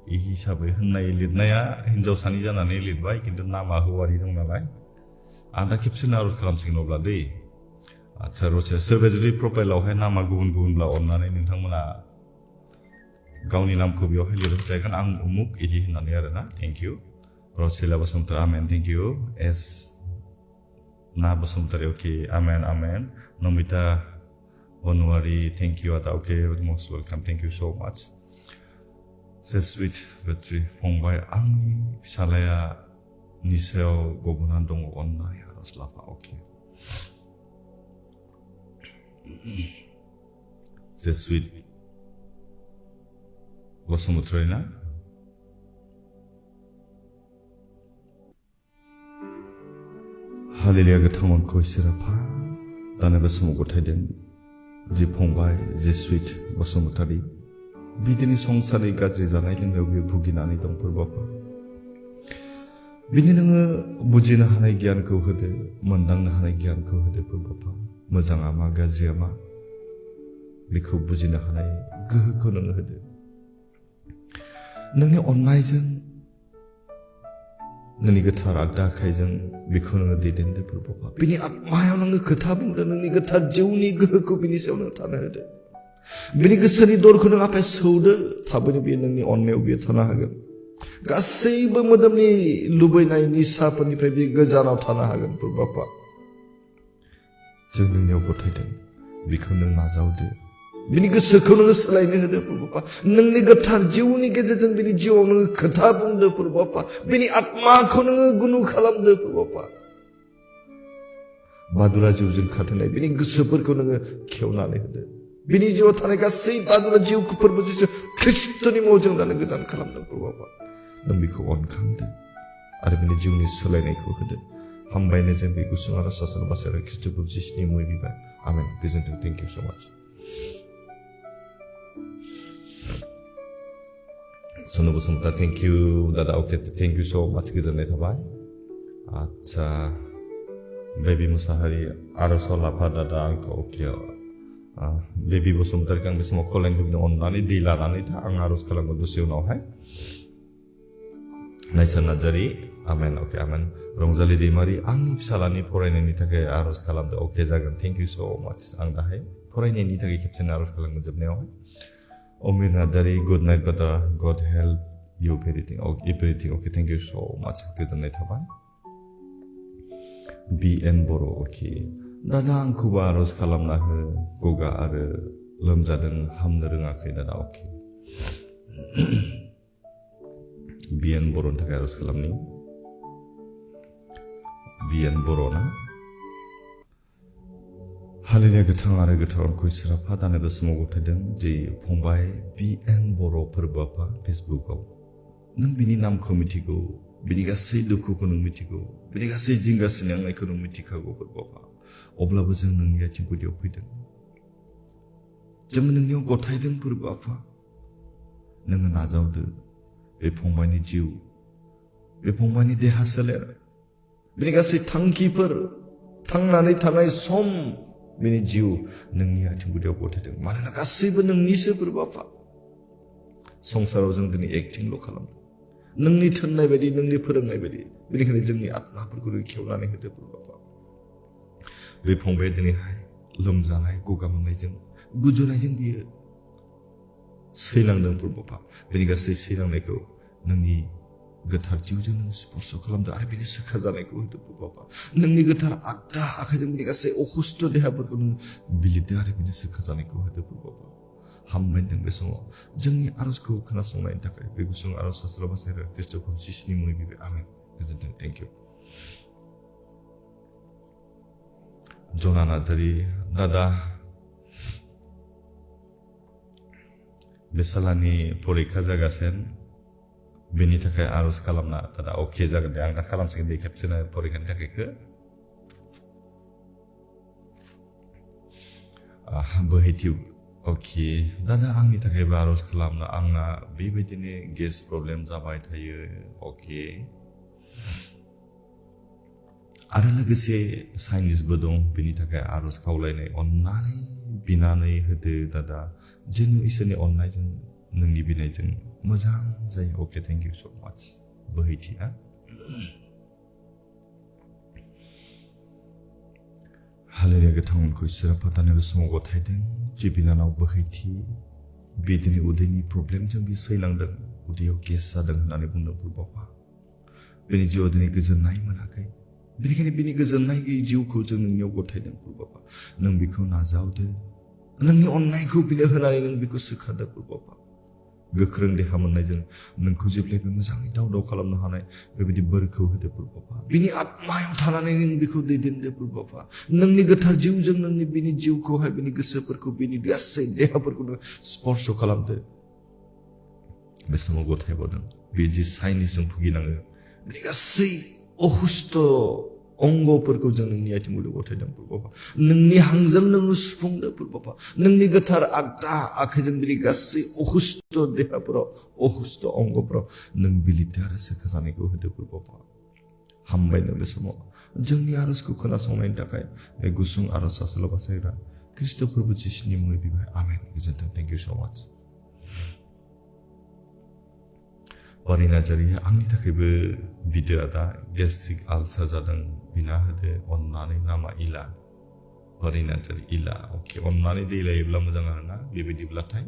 Speaker 1: इ हिसाबै होननाय लिरनाया हिनजावसानि जानानै लिरबाय खिन्थु नामा हौवानि दं नालाय आं दा खेबसेनो आरज खालामसिगोन अब्ला दै आच्छा रसे सोरबा जुदि प्रफाइलावहाय नामा गुबुन गुबुनब्ला अननानै नोंथांमोना गावनि नामखौ बेवहाय लिरजागोन आं उमुक इदि होननानै आरोना thank you Rasela Basumatary amen thank you एस ना बसुमतारी अके amen amen Namita Banuwary thank you आदा अके most welcome thank you so' much से सुइट बेट्रि फंबाय आंनि फिसालाया निसायाव गब'नानै दङ अननाय आरज लाफा अके से सुइट बसुमतारी ना हालेलुया गोथां मनखौ इसोरा फा दानो बे समाव गथायदों जि फंबाय जि सुइट बसुमतारी बिदिनो संसारनि गाज्रि जानाय लोंनायाव बे भुगिनानै दं प्रभु आफा बिनि नोङो बुजिनो हानाय गियानखौ होदो मोनदांनो हानाय गियानखौ होदो प्रभु आफा मोजाङा मा गाज्रिया मा बेखौ बुजिनो हानाय गोहोखौ नोङो होदो नोंनि अननायजों नोंनि गोथार आगदा आखाइजों बेखौ नोङो दैदेनदो प्रभु आफा बिनि आत्मायाव नोङो खोथा बुंदो नोंनि गोथार जिउनि गोहोखौ बिनि सायाव नों थानो होदो बिनि गोसोनि दरखौ नों आफाया सौदो थाबैनो बियो नोंनि अननायाव बियो थानो हागोन गासैबो मोदोमनि लुबैनाय निसाफोरनिफ्राय बियो गोजानाव थानो हागोन प्रभु आफा जों नोंनियाव गथायदों बिखौ नों नाजावदो बिनि गोसोखौ नोङो सोलायनो होदो प्रभुपा नोंनि गोथार जिउनि गेजेरजों बिनि जिउआव नोङो खोथा बुंदो प्रभुपा बिनि आत्माखौ नोङो गुनु खालामदो प्रभुपा बादुला जिउजों खाथेनाय बिनि गोसोफोरखौ नोङो खेवनानै होदो बिनि जिउआव थानाय गासै बादुला जिउफोरबो जिसु ख्रिस्टनि मुङाव दानो गोदान खालामदों प्रभुपा नों बिखौ अनखांदो आरो बिनि जिउनि सोलायनायखौ होदो हामबायनो जों बे गुसुं आरज आसल बासायाव ख्रिस्टखौ जिसुनि मुङै बिबाय आमेन गोजोन्थों थेंक इउ सो माच Sono Bosumta, thank you, Dada Oktet, thank you so much, गोजोननाय थाबाय आच्छा बेबी मुसाहारि आरजआव लाफा दादा आंखौ अके बेबी बसुमतारिखौ आं बे समाव खावलायनो लुबैदों अननानै दै लानानै था आं आरज खालामगोन दसे उनावहाय नायसा नार्जारि आमेन अके आमेन रंजालि दैमारि आंनि फिसालानि फरायनायनि थाखाय आरज खालामदो अके जागोन थेंक इउ सो माच आं दाहाय फरायनायनि थाखाय खेबसेनो आरज खालामगोन जोबनायावहाय Omir Nadari, good night, brother. God help you everything. Okay, thank you so much. गोजोननाय थाबाय. BN Boro, okay. दादा आंखौबो आरज खालामना हो गगा आरो लोमजादों हामनो रोङाखै दादा okay. BN Boroनि थाखाय आरज खालामनि. BN Boro ना हालेलुया गोथां आरो गोथार आंखौ इसोरा दानो बे समाव गथायदों जे फंबाय BN बर' फोरबोआफा फेसबुकआव नों बिनि नामखौ मिथिगौ बिनि गासै दुखुखौ नों मिथिगौ बिनि गासै जिंगा सिनांनायखौ नों मिथिखागौ फोरबोआफा अब्लाबो जों नोंनि आथिं गुदियाव फैदों जों नोंनियाव गथायदों फोरबोआफा नोङो नाजावदो बे फंबायनि जिउ बे फंबायनि देहा सोलेर बिनि गासै थांखिफोर थांनानै थानाय सम बिनि जिउ नोंनि आथिं गुदियाव गथायदों मानोना गासैबो नोंनिसो फोरबोआफा संसाराव जों दिनै एक्टिंल' खालामदों नोंनि थोननाय बायदि नोंनि फोरोंनाय बायदि बेनिखायनो जोंनि आत्माफोरखौ नों खेवनानै होदो फोरबोआफा बे फंबाया दिनैहाय लोमजानाय गगा मोननायजों गुजुनायजों बियो सैलांदों फोरबोआफा बेनि गासै सैलांनायखौ नोंनि गोथार जिउजों नों स्पर्श खालामदो आरो बिनि सोखा जानायखौ होदो प्रभुआ नोंनि गोथार आगदा आखाइजों बिनि गासै अखुस्थ देहाफोरखौ नों बिलिरदो आरो बिनि सोखा जानायखौ होदो प्रभुआ हामबायदों बे समाव जोंनि आरजखौ खोनासंनायनि थाखाय बे गुसुं आरज सास्त्र बासायरा ख्रिस्टखौ जिसुनि मुङै बिबाय आमेन गोजोन्थों थेंक इउ जना नार्जारि दादा बेसालानि परिखा जागासिनो बेनि थाखाय आरज खालामना दादा अके जागोन दे आं दा खालामसिगोन बे खेबसेनो परिखानि थाखायखो बोहैथि अके दादा आंनि थाखायबो आरज खालामना आंना बेबायदिनो गेस प्रब्लेम जाबाय थायो अके आरो लोगोसे साइनिसबो दं बेनि थाखाय आरज खावलायनाय अननानै बिनानै होदो दादा जेन इसोरनि अननायजों नोंनि बिनायजों मोजां जायो अके थेंक इउ सो माच बोहैथि ना हालेलुया गोथांखौ इसोरा फोथारनाय बे समाव गथायदों जे बिनानाव बोहैथि बे दिनै उदैनि प्रब्लेमजों बे सैलांदों उदैयाव गेस जादों होननानै बुंदों प्रभुआ बेनि जिउआव दिनै गोजोननाय मोनाखै बेनिखायनो बिनि गोजोननाय गैयै जिउखौ जों नोंनियाव गथायदों प्रभुआ नों बेखौ नाजावदो नोंनि अननायखौ बिनो होनानै नों बेखौ सोखादो प्रभुआ गोख्रों देहा मोननायजों नोंखौ जेब्लायबो मोजाङै दाव दाव खालामनो हानाय बेबायदि बोरखौ होदो प्रभुआ बिनि आत्मायाव थानानै नों बेखौ दैदेनदो प्रभुआ नोंनि गोथार जिउजों नोंनि बिनि जिउखौहाय बिनि गोसोफोरखौ बिनि गासै देहाफोरखौ नों स्पर्श खालामदो बे समाव गथायबावदों बे जि साइनिसजों भुगिनाङो बिनि गासै अहुस्थ अंगफोरखौ जों नोंनि आथिं गुदियाव गथायदों प्रभुआ नोंनि हांजों नोङो सुफुंदो प्रभुआ नोंनि गोथार आगदा आखाइजों बिनि गासै अहुस्थ देहाफोराव अहुस्थ अंगफोराव नों बिलिरदो आरो सोखा जानायखौ होदो प्रभुआ हामबायनो बे समाव जोंनि आरजखौ खोनासंनायनि थाखाय बे गुसुं आरज आसल बासायग्रा ख्रिस्ट फोरबो जिसुनि मुङै बिबाय आमेन गोजोन्थों थेंक इउ सो माच बारि नार्जारि आंनि थाखायबो बिदोआ दा गेस्ट्रिक आलसार जादों बिना होदो अननानै नामा इला बारि नार्जारि इला अके अननानै दै लायोब्ला मोजां आरोना बेबायदिब्लाथाय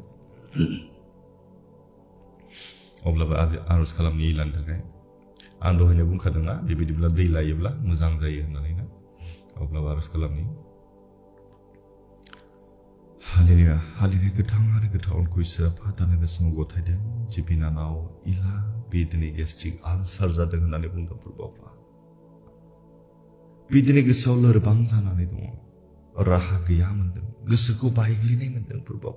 Speaker 1: अब्लाबो आरज खालामनि इलानि थाखाय आं दहायनो बुंखादोंना बेबायदिब्ला दै लायोब्ला मोजां जायो होननानै ना अब्लाबो आरज खालामनि हालेलुया हालेलुया गोथां आरो गोथाव उनखौ इसोरा फादारनि बे समाव गथायदों जे बिनानाव इला बे दिनै गेस्ट्रिक आलसार जादों होननानै बुंदों प्रभुआ बे दिनै गोसोआव लोरबां जानानै दङ राहा गैया मोनदों गोसोखौ बायग्लिनाय मोनदों प्रभुआ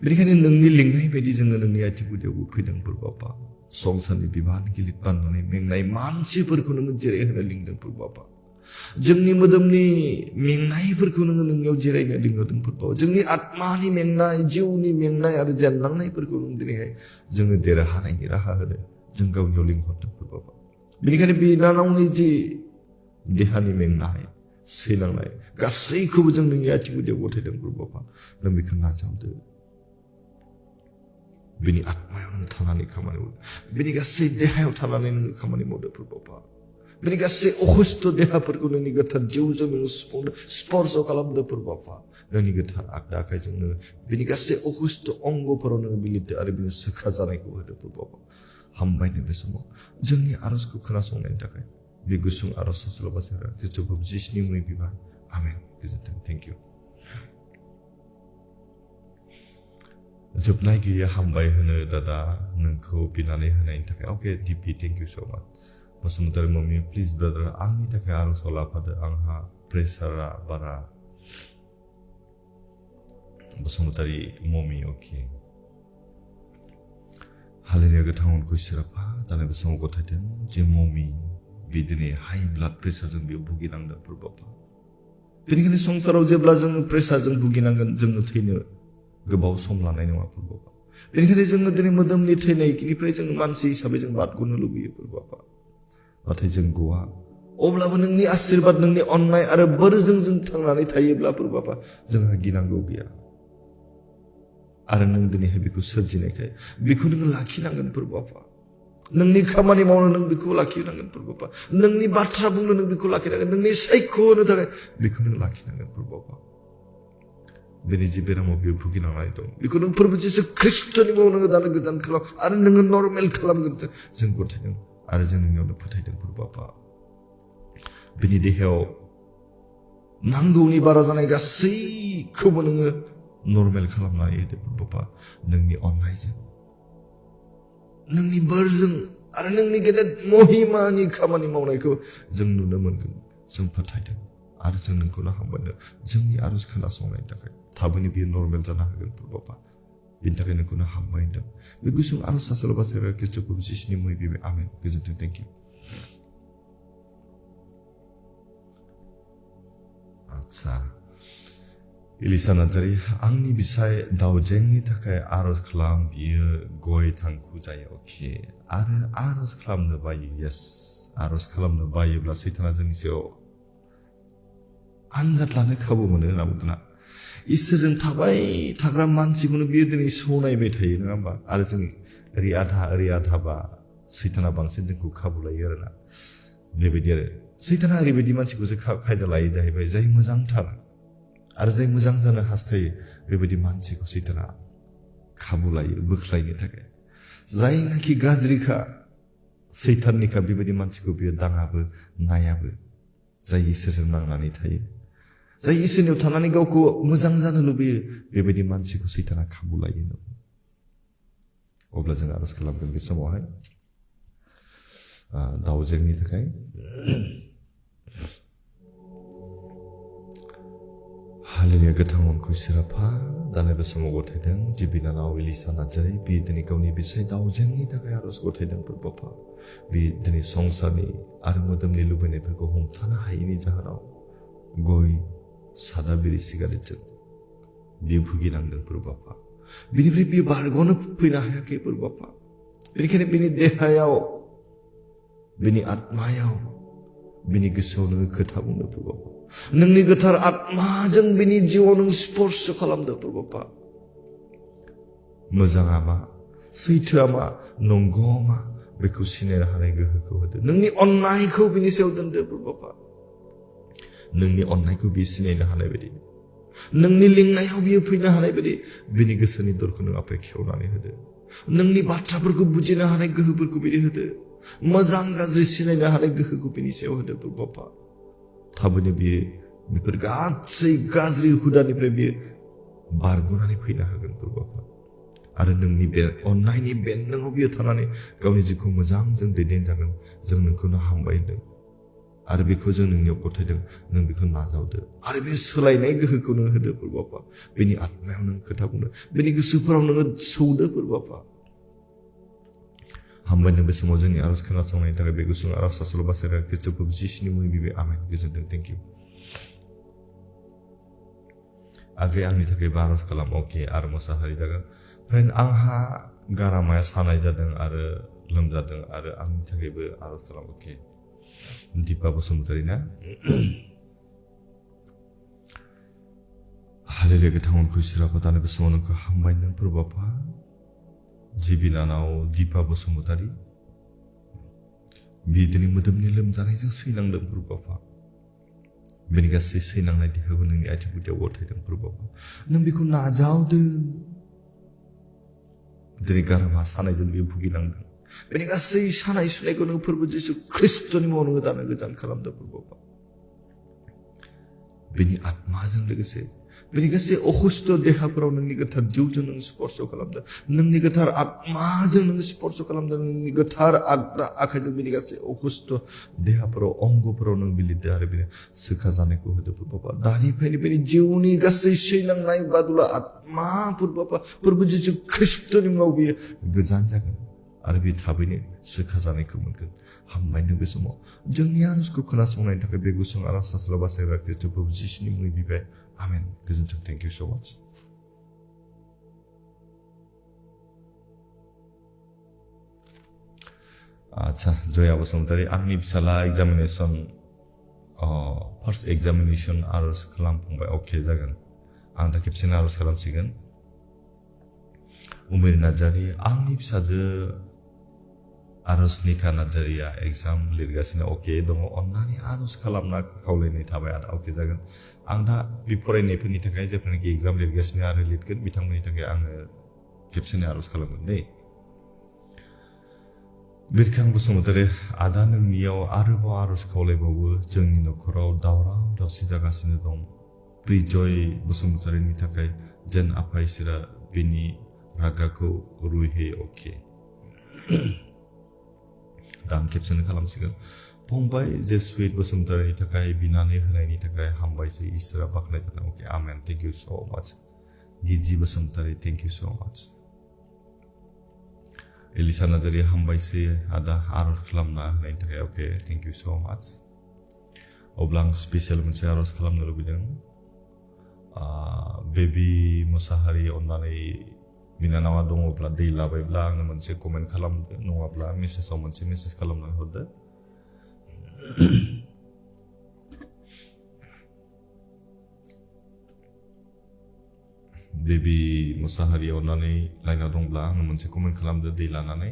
Speaker 1: बेनिखायनो नोंनि लिंनाय बायदि जोङो नोंनि आथिं गुदियावबो फैदों प्रभुआ संसारनि बिबान गिलिर बाननानै मेंनाय मानसिफोरखौ नोङो जिरायहोनो लिंदों प्रभुआ जोंनि मोदोमनि मेंनायफोरखौ नोङो नोंनियाव जिरायनो लिंहरदों प्रभुआ जोंनि आत्मानि मेंनाय जिउनि मेंनाय आरो जेनलांनायफोरखौ नों दिनैहाय जोंनो देरहानायनि राहा होनो जों गावनियाव लिंहरदों प्रभुआ बेनिखायनो बिनानावनि जि देहानि मेंनाय सैलांनाय गासैखौबो जों नोंनि आथिं गुदियाव गथायदों प्रभुआ नों बेखौ नाजावदो बिनि आत्मायाव नों थानानै खामानि मावदो बिनि गासै देहायाव थानानै नोङो खामानि मावदो प्रभुआ बिनि गासै अखुस्थ देहाफोरखौ नोंनि गोथार जिउजों नोङो सुफुंदो स्पर्श खालामदो प्रभुआ नोंनि गोथार आगदा आखाइजों नोङो बिनि गासै अखुस्थ अंगफोराव नोङो बिलिरदो आरो बिनि सोखा जानायखौ होदो प्रभुआ हामबायनो बे समाव जोंनि आरजखौ खोनासंनायनि थाखाय बे गुसुं आरज सासेल'बासोरा ख्रीष्ट जिसुनि मुङै बिबार आमेन गोजोन्थों थेंक इउ जोबनाय गैया हामबाय होनो दादा नोंखौ बिनानै होनायनि थाखाय अके डिपि थेंक इउ सो माच बसुमतारी मम्मी प्लिज ब्रादार आंनि थाखाय आरजआव लाफादो आंहा प्रेसारा बारा बसुमतारी मम्मी अके हालेलुया गोथां उनखौ इसोरा फादारनि बे समाव गथायदों जे मम्मी बे दिनै हाइ ब्लाड प्रेसारजों बेयाव भुगिनांदों प्रभुआ बेनिखायनो संसाराव जेब्ला जों प्रेसारजों भुगिनांगोन जोङो थैनो गोबाव सम लानाय नङा प्रभुआ बेनिखायनो जोङो दिनै मोदोमनि थैनायनिफ्राय जों मानसि हिसाबै जों बारग'नो लुबैयो प्रभुआ नाथाय जों गवा अब्लाबो नोंनि आशीर्बाद नोंनि अननाय आरो बोरजों जों थांनानै थायोब्ला प्रभुआ जोंहा गिनांगौ गैया आरो नों दिनैहाय बेखौ सोरजिनायखाय बेखौ नोङो लाखिनांगोन प्रभुआ नोंनि खामानि मावनो नों बेखौ लाखिनांगोन प्रभुआ नोंनि बाथ्रा बुंनो नों बेखौ लाखिनांगोन नोंनि सायख' होनो थाखाय बेखौ नों लाखिनांगोन प्रभुआ बेनि जि बेरामाव बेयो भुगिनांनानै दं बेखौ नों फोरबो जिसु ख्रीष्टनि मुङाव नोङो दानो गोजान खालाम आरो नोङो नर्मेल खालामगोन जों गथायदों आरो जों नोंनियावनो फोथायदों प्रभुआ बिनि देहायाव नांगौनि बारा जानाय गासैखौबो नोङो नर्मेल खालामनानै होदो प्रभुआ नोंनि अननायजों नोंनि बोरजों आरो नोंनि गेदेर महिमानि खामानि मावनायखौ जों नुनो मोनगोन जों फोथायदों आरो जों नोंखौनो हामबायनो जोंनि आरज खोनासंनायनि थाखाय थाबैनो बियो नर्मेल जानो हागोन प्रभुआ बिनि थाखाय नोंखौनो हामबाय होनदों बे गुसुं आरज सासेल'बासो ख्रीष्ट जिसुनि मुङै बिबाय आमेन गोजोन्थों थेंक इउ आच्छा इलिसा नार्जारी आंनि बिसाय दाउजेंनि थाखाय आरज खालाम बियो गय थांखु जायो अके आरो आरज खालामनो बायो यस आरज खालामनो बायोब्ला सैताना जोंनि सायाव आनजाद लानो खाबु मोनो होनना बुंदोंना इसोरजों थाबाय थाग्रा मानसिखौनो बियो दिनै सौनायबाय थायो नङा होमबा आरो जों ओरै आधा बा सैताना बांसिन जोंखौ खाबु लायो आरोना बेबायदि आरो सैताना ओरैबायदि मानसिखौसो खायदा लायो जाहैबाय जाय मोजांथार आरो जाय मोजां जानो हास्थायो बेबायदि मानसिखौ सैताना खाबु लायो बोख्लायनो थाखाय जायनाखि गाज्रिखा सैताननिखा बेबायदि मानसिखौ बियो दाङाबो नायाबो जाय इसोरजों नांनानै थायो जाय इसोरनियाव थानानै गावखौ मोजां जानो लुबैयो बेबायदि मानसिखौ सैताना खाबु लायो अब्ला जों आरज खालामगोन बे समावहाय दाउजेंनि थाखाय हालेलुया गोथां उनखौ इसोरा दानो बे समाव गथायदों जि बिनानाव इलिसा नार्जारी बे दिनै गावनि बिसाय दाउजेंनि थाखाय आरज गथायदों प्रभुआ बे दिनै संसारनि आरो मोदोमनि लुबैनायफोरखौ हमथानो हायैनि जाहोनाव गय सादा बिरि सिगारेटजों बियो भुगिनांदों प्रभुआ बिनिफ्राय बियो बारग'नो फैनो हायाखै प्रभुआ बेनिखायनो बिनि देहायाव बिनि आत्मायाव बिनि गोसोआव नोङो खोथा बुंनो प्रभुआ नोंनि गोथार आत्माजों बिनि जिउआव नों स्पर्श खालामदो प्रभुआ मोजाङा मा सैथोआ मा नंगौआ मा बेखौ सिनायनो हानाय गोहोखौ होदो नोंनि अननायखौ बिनि सायाव दोनदो प्रभुआ नोंनि अननायखौ बियो सिनायनो हानाय बायदि नोंनि लिंनायाव बियो फैनो हानाय बायदि बिनि गोसोनि दरखौ नों आफाय खेवनानै होदो नोंनि बाथ्राफोरखौ बुजिनो हानाय गोहोफोरखौ बिनि होदो मोजां गाज्रि सिनायनो हानाय गोहोखौ बिनि सायाव होदो प्रभुआ थाबैनो बियो बेफोर गासै गाज्रि हुदानिफ्राय बियो बारग'नानै फैनो हागोन प्रभु आफा आरो नोंनि बे अननायनि बेन्दोङाव बियो थानानै गावनि जिउखौ मोजांजों दैदेनजागोन जों नोंखौनो हामबाय होनदों आरो बेखौ जों नोंनियाव गथायदों नों बेखौ नाजावदो आरो बे सोलायनाय गोहोखौ नों होदो प्रभु आफा बेनि आत्मायाव नों खोथा बुंदो बेनि गोसोफोराव नोङो सौदो प्रभु आफा हामबायनो बे समाव जोंनि आरज खोनासंनायनि थाखाय बे गुसुं आरज सल' बासायग्रा ख्रीष्ट प्रभु जिसुनि मुङै बिबाय आमेन गोजोनथों थेंक इउ आगै आंनि थाखायबो आरज खालाम अके आरो मोसाहारि जागोन फ्रेन्ड आंहा गारामाया सानाय जादों आरो लोमजादों आरो आंनि थाखायबो आरज खालाम अके दीपा बसुमतारी ना हालेलुया गोथां अनखौ इसोर आफा बे समाव नोंखौ हामबाय नों प्रभु आफा जि बिनानाव दीपा बसुमतारी बिदिनो मोदोमनि लोमजानायजों सैनांदों प्रभु आफा बेनि गासै सैनांनाय देहाखौ नोंनि आथिं गुदियाव गथायदों प्रभु आफा नों बेखौ नाजावदो दिनै गारामा सानायजों बियो भुगिनांदों बेनि गासै सानाय सुनायखौ नों फोरबो जिसु ख्रीष्टनि मुङाव नोङो दानो गोजान खालामदो प्रभु आफा बेनि आत्माजों लोगोसे बेनि गासै अखुस्थ देहाफोराव नोंनि गोथार जिउजों नों स्पर्श खालामदों नोंनि गोथार आत्माजों नों स्पर्श खालामदों नोंनि गोथार आखाइजों बेनि गासै अखुस्थ देहाफोराव अंगफोराव नों बिलिरदो आरो बेनो सोखा जानायखौ होदो प्रभु आफा दानिफ्रायनो बेनि जिउनि गासै सैनांनाय बादुला आत्मा प्रभु आफा फोरबो जिसु ख्रीष्टनि मुङाव बियो गोजान जागोन आरो बे थाबैनो सोखा जानायखौ मोनगोन हामबायनो बे समाव जोंनि आरजखौ खोनासंनायनि थाखाय बे गुसुं आरज सल' बासायग्रा ख्रीष्ट प्रभु जिसुनि मुङै बिबाय आमेन गोजोनथों थेंक इउ सो माच आच्छा जया बसुमतारी आंनि फिसाला एग्जामिनेशन फार्स्ट एग्जामिनेशन आरज खालामफांबाय अके जागोन आं दा खेबसेनो आरज खालामसिगोन उमेर नार्जारी आंनि फिसाजो आरजनिका नार्जारीया एग्जाम लिरगासिनो अके दङ अन्नानै आरज खालामना खावलायनाय थाबाय आरो अके जागोन आं दा बे फरायनायफोरनि थाखाय जेब्लानाखि एग्जाम लिरगासिनो आरो लिरगोन बिथांमोननि थाखाय आङो खेबसेनो आरज खालामगोन दै बिरखां बसुमतारी आदा नोंनियाव आरोबाव आरज खावलायबावो जोंनि न'खराव दावराव दावसि जागासिनो दं प्रिजय बसुमतारीनि थाखाय जेन आफा इसोरा बेनि रागाखौ रुइहोयो अके दा आं खेबसेनो खालामसिगोन फंबाय जेसुइट बसुमतारीनि थाखाय बिनानै होनायनि थाखाय हामबायसै इसोरा बाख्नायजाथों अके आमेन थेंक इउ सो माच गिजि बसुमतारी थेंक इउ सो माच एलिसा नार्जारी हामबायसै आदा आरज खालामना होनायनि थाखाय अके थेंक इउ सो माच अब्ला आं स्पेसियेल मोनसे आरज खालामनो लुबैदों बेबी मुसाहारि अन्नानै बिनानावा दङब्ला दै लाबायब्ला आंनो मोनसे कमेन्ट खालामदो नङाब्ला मेसेजाव मोनसे मेसेज खालामनानै हरदो बेबी मुसाहारि अन्नानै लाइनाव दंब्ला आंनो मोनसे कमेन्ट खालामदो दै लानानै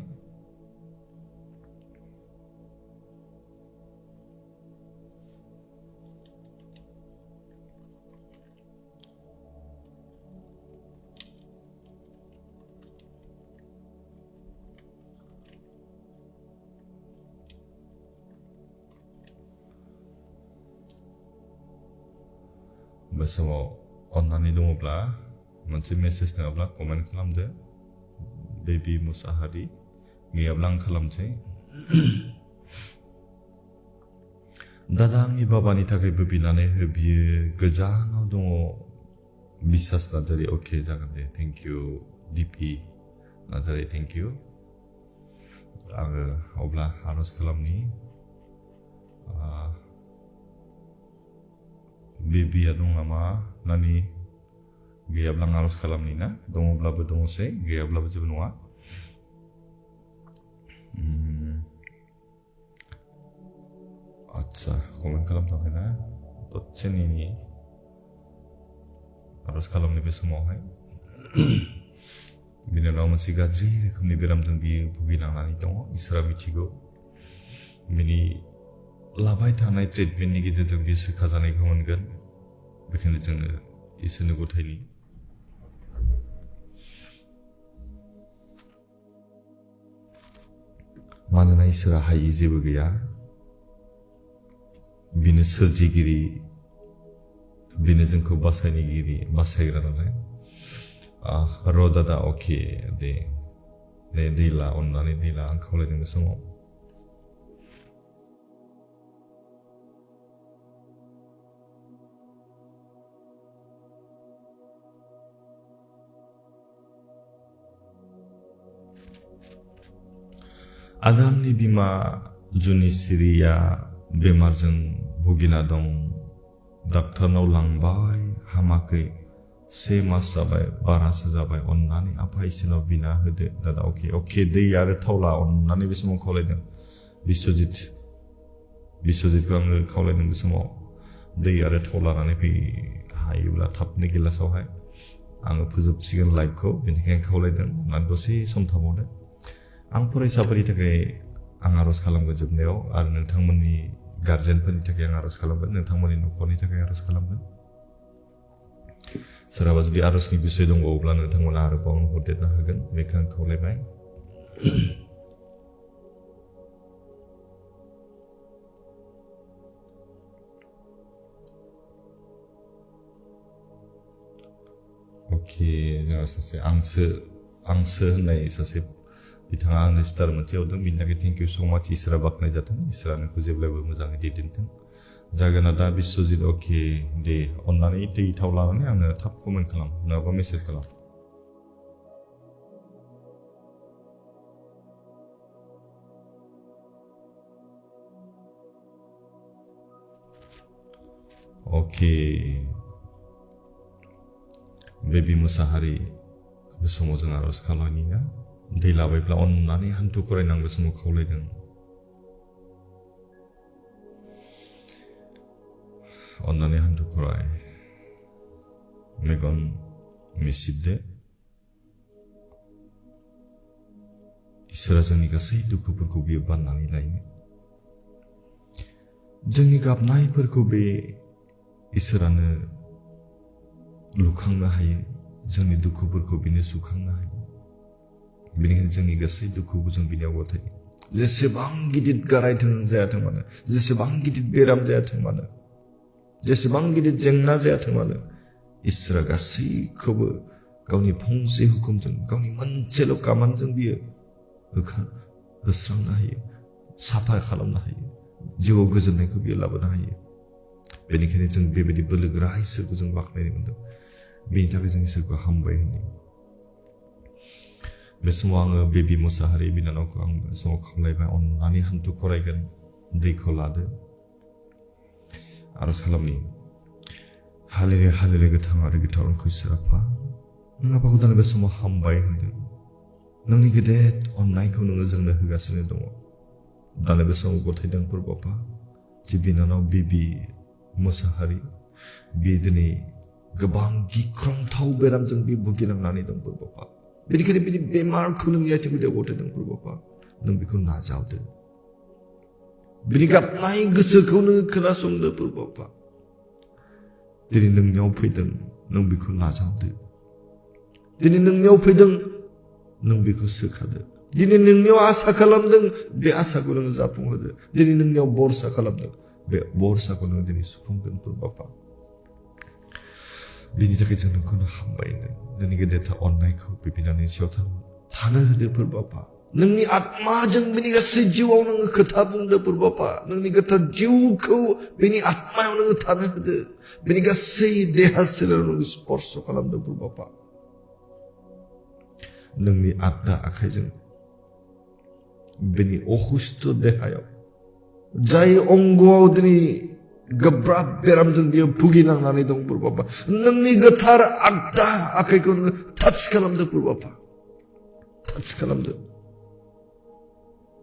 Speaker 1: बे समाव अन्नानै दङब्ला मोनसे मेसेज नङाब्ला कमेन्ट खालामदो बेबी मुसाहारि गैयाब्ला आं खालामसै दादा आंनि बाबानि थाखायबो बिनानै हो बियो गोजानाव दङ बिसास नार्जारी अके जागोन दे thank you Dipi Narzary thank you आङो अब्ला आरज खालामनि बेबिया दं नामा नानि गैयाब्ला आं आरज खालामनि ना दङब्लाबो दङसै गैयाब्लाबो जेबो नङा आच्छा कमेन्ट खालामथाबायना दसेनि आरज खालामनि बे समावहाय बिनि उनाव मोनसे गाज्रि रोखोमनि बेरामजों बियो भुगिनांनानै दङ इसोरा मिथिगौ बिनि लाबाय थानाय ट्रिटमेन्टनि गेजेरजों बियो सोखा जानायखौ मोनगोन बेखायनो जोङो इसोरनो गथायनि मानोना इसोरा हायि जेबो गैया बिनो सोरजिगिरि बेनो जोंखौ बासायग्रा नालाय र' दादा अके दे दैला अननानै दैला आं खावलायदों बे समाव आदामनि बिमा जुनिसिरिया बेमारजों भुगिना दं डाक्टारनाव लांबाय हामाखै 1 मास जाबाय बारासो जाबाय अन्नानै आफा इसोरनाव बिना होदो दादा अके दै आरो थावला अन्नानै बे समाव खावलायदों बिश्वजितखौ आङो खावलायदों बे समाव दै आरो थाव लानानै फै हायोब्ला थाबनो गिलासावहाय आङो फोजोबसिगोन लाइभखौ बेनिखायनो खावलायदों अन्नानै दसे सम थाबावदो आं फरायसाफोरनि थाखाय आं आरज खालामगोन जोबनायाव आरो नोंथांमोननि गार्जेनफोरनि थाखाय आं आरज खालामगोन नोंथांमोननि न'खरनि थाखाय आरज खालामगोन सोरहाबा जुदि आरजनि बिषय दंबावोब्ला नोंथांमोना आरोबाव हरदेरनो हागोन बेखौ आं खावलायबाय अके जोंहा सासे आंसो होननाय सासे बिथाङा आंनो स्टार मोनसे हरदों बिनि थाखाय थेंक इउ स' माच इसोरा बाख्नाय जाथों इसोरा नोंखौ जेब्लायबो मोजाङै दैदेनथों जागोना दा बिश्वजित अके दे अन्नानै दै थाव लानानै आंनो थाब कमेन्ट खालाम नङाबा मेसेज खालाम अके बेबी मुसाहारि बे समाव जों आरज खालामनि ना दै लाबायब्ला अन्नानै हान्थु खरायनां बे समाव खावलायदों अन्नानै हान्थु खराय मेगन मिसिबदो इसोरा जोंनि गासै दुखुफोरखौ बियो बाननानै लायो जोंनि गाबनायफोरखौ बे इसोरानो लुखांनो हायो जोंनि दुखुफोरखौ बिनो सुखांनो हायो बेनिखायनो जोंनि गासै दुखुखौ जों बिनियाव गथायो जेसेबां गिदिर गारायथों जायाथों मानो जेसेबां गिदिर बेराम जायाथों मानो जेसेबां गिदिर जेंना जायाथों मानो इसोरा गासैखौबो गावनि फंसे हुकुमजों गावनि मोनसेल' कामानजों बियो होस्रांनो हायो साफा खालामनो हायो जिउआव गोजोननायखौ बियो लाबोनो हायो बेनिखायनो जों बेबायदि बोलोगोरा इसोरखौ जों बाख्नायनो मोनदों बेनि थाखाय जों इसोरखौ हामबाय होनो बे समाव आङो बेबी मुसाहारि बिनानावखौ आं बे समाव खावलायबाय अन्नानै हान्थु खरायगोन दैखौ लादो आरज खालामनि हालेले गोथां आरो गोथार अनखौ इसोर आफा नों आफाखौ दानो बे समाव हामबाय होनदों नोंनि गेदेर अननायखौ नोङो जोंनो होगासिनो दङ दानो बे समाव गथायदों फोरबो आफा जि बिनानाव बेबी मुसाहारि बे दिनै गोबां गिख्रंथाव बेरामजों बे भुगिनांनानै दं फोरबो आफा बेनिखायनो बिनि बेमारखौ नोंनि आथिं गुदियाव गथायदों फोरबो आफा नों बेखौ नाजावदो बिनि गाबनाय गोसोखौ नोङो खोनासंदो फोरबो आफा दिनै नोंनियाव फैदों नों बेखौ नाजावदो दिनै नोंनियाव फैदों नों बेखौ सोखादो दिनै नोंनियाव आसा खालामदों बे आसाखौ नोङो जाफुंहोदो दिनै नोंनियाव बरसा खालामदों बे बरसाखौ नोङो दिनै सुफुंगोन फोरबो आफा बिनि थाखाय जों नोंखौनो हामबाय नोंनि गेदेरथार अननायखौ बे बिनानावनि सायाव थानो होदो फोरबो आफा नोंनि आत्माजों बिनि गासै जिउआव नोङो खोथा बुंदो फोरबो आफा नोंनि गोथार जिउखौ बिनि आत्मायाव नोङो थानो होदो बिनि गासै देहा सोलेराव नोङो स्पर्श खालामदो फोरबो आफा नोंनि आगदा आखाइजों बिनि असुस्थ देहायाव जाय अंगआव दिनै गोब्राब बेरामजों बियो भुगिनांनानै दं फोरबो आफा नोंनि गोथार आगदा आखाइखौ नोङो टाच खालामदो फोरबो आफा टाच खालामदो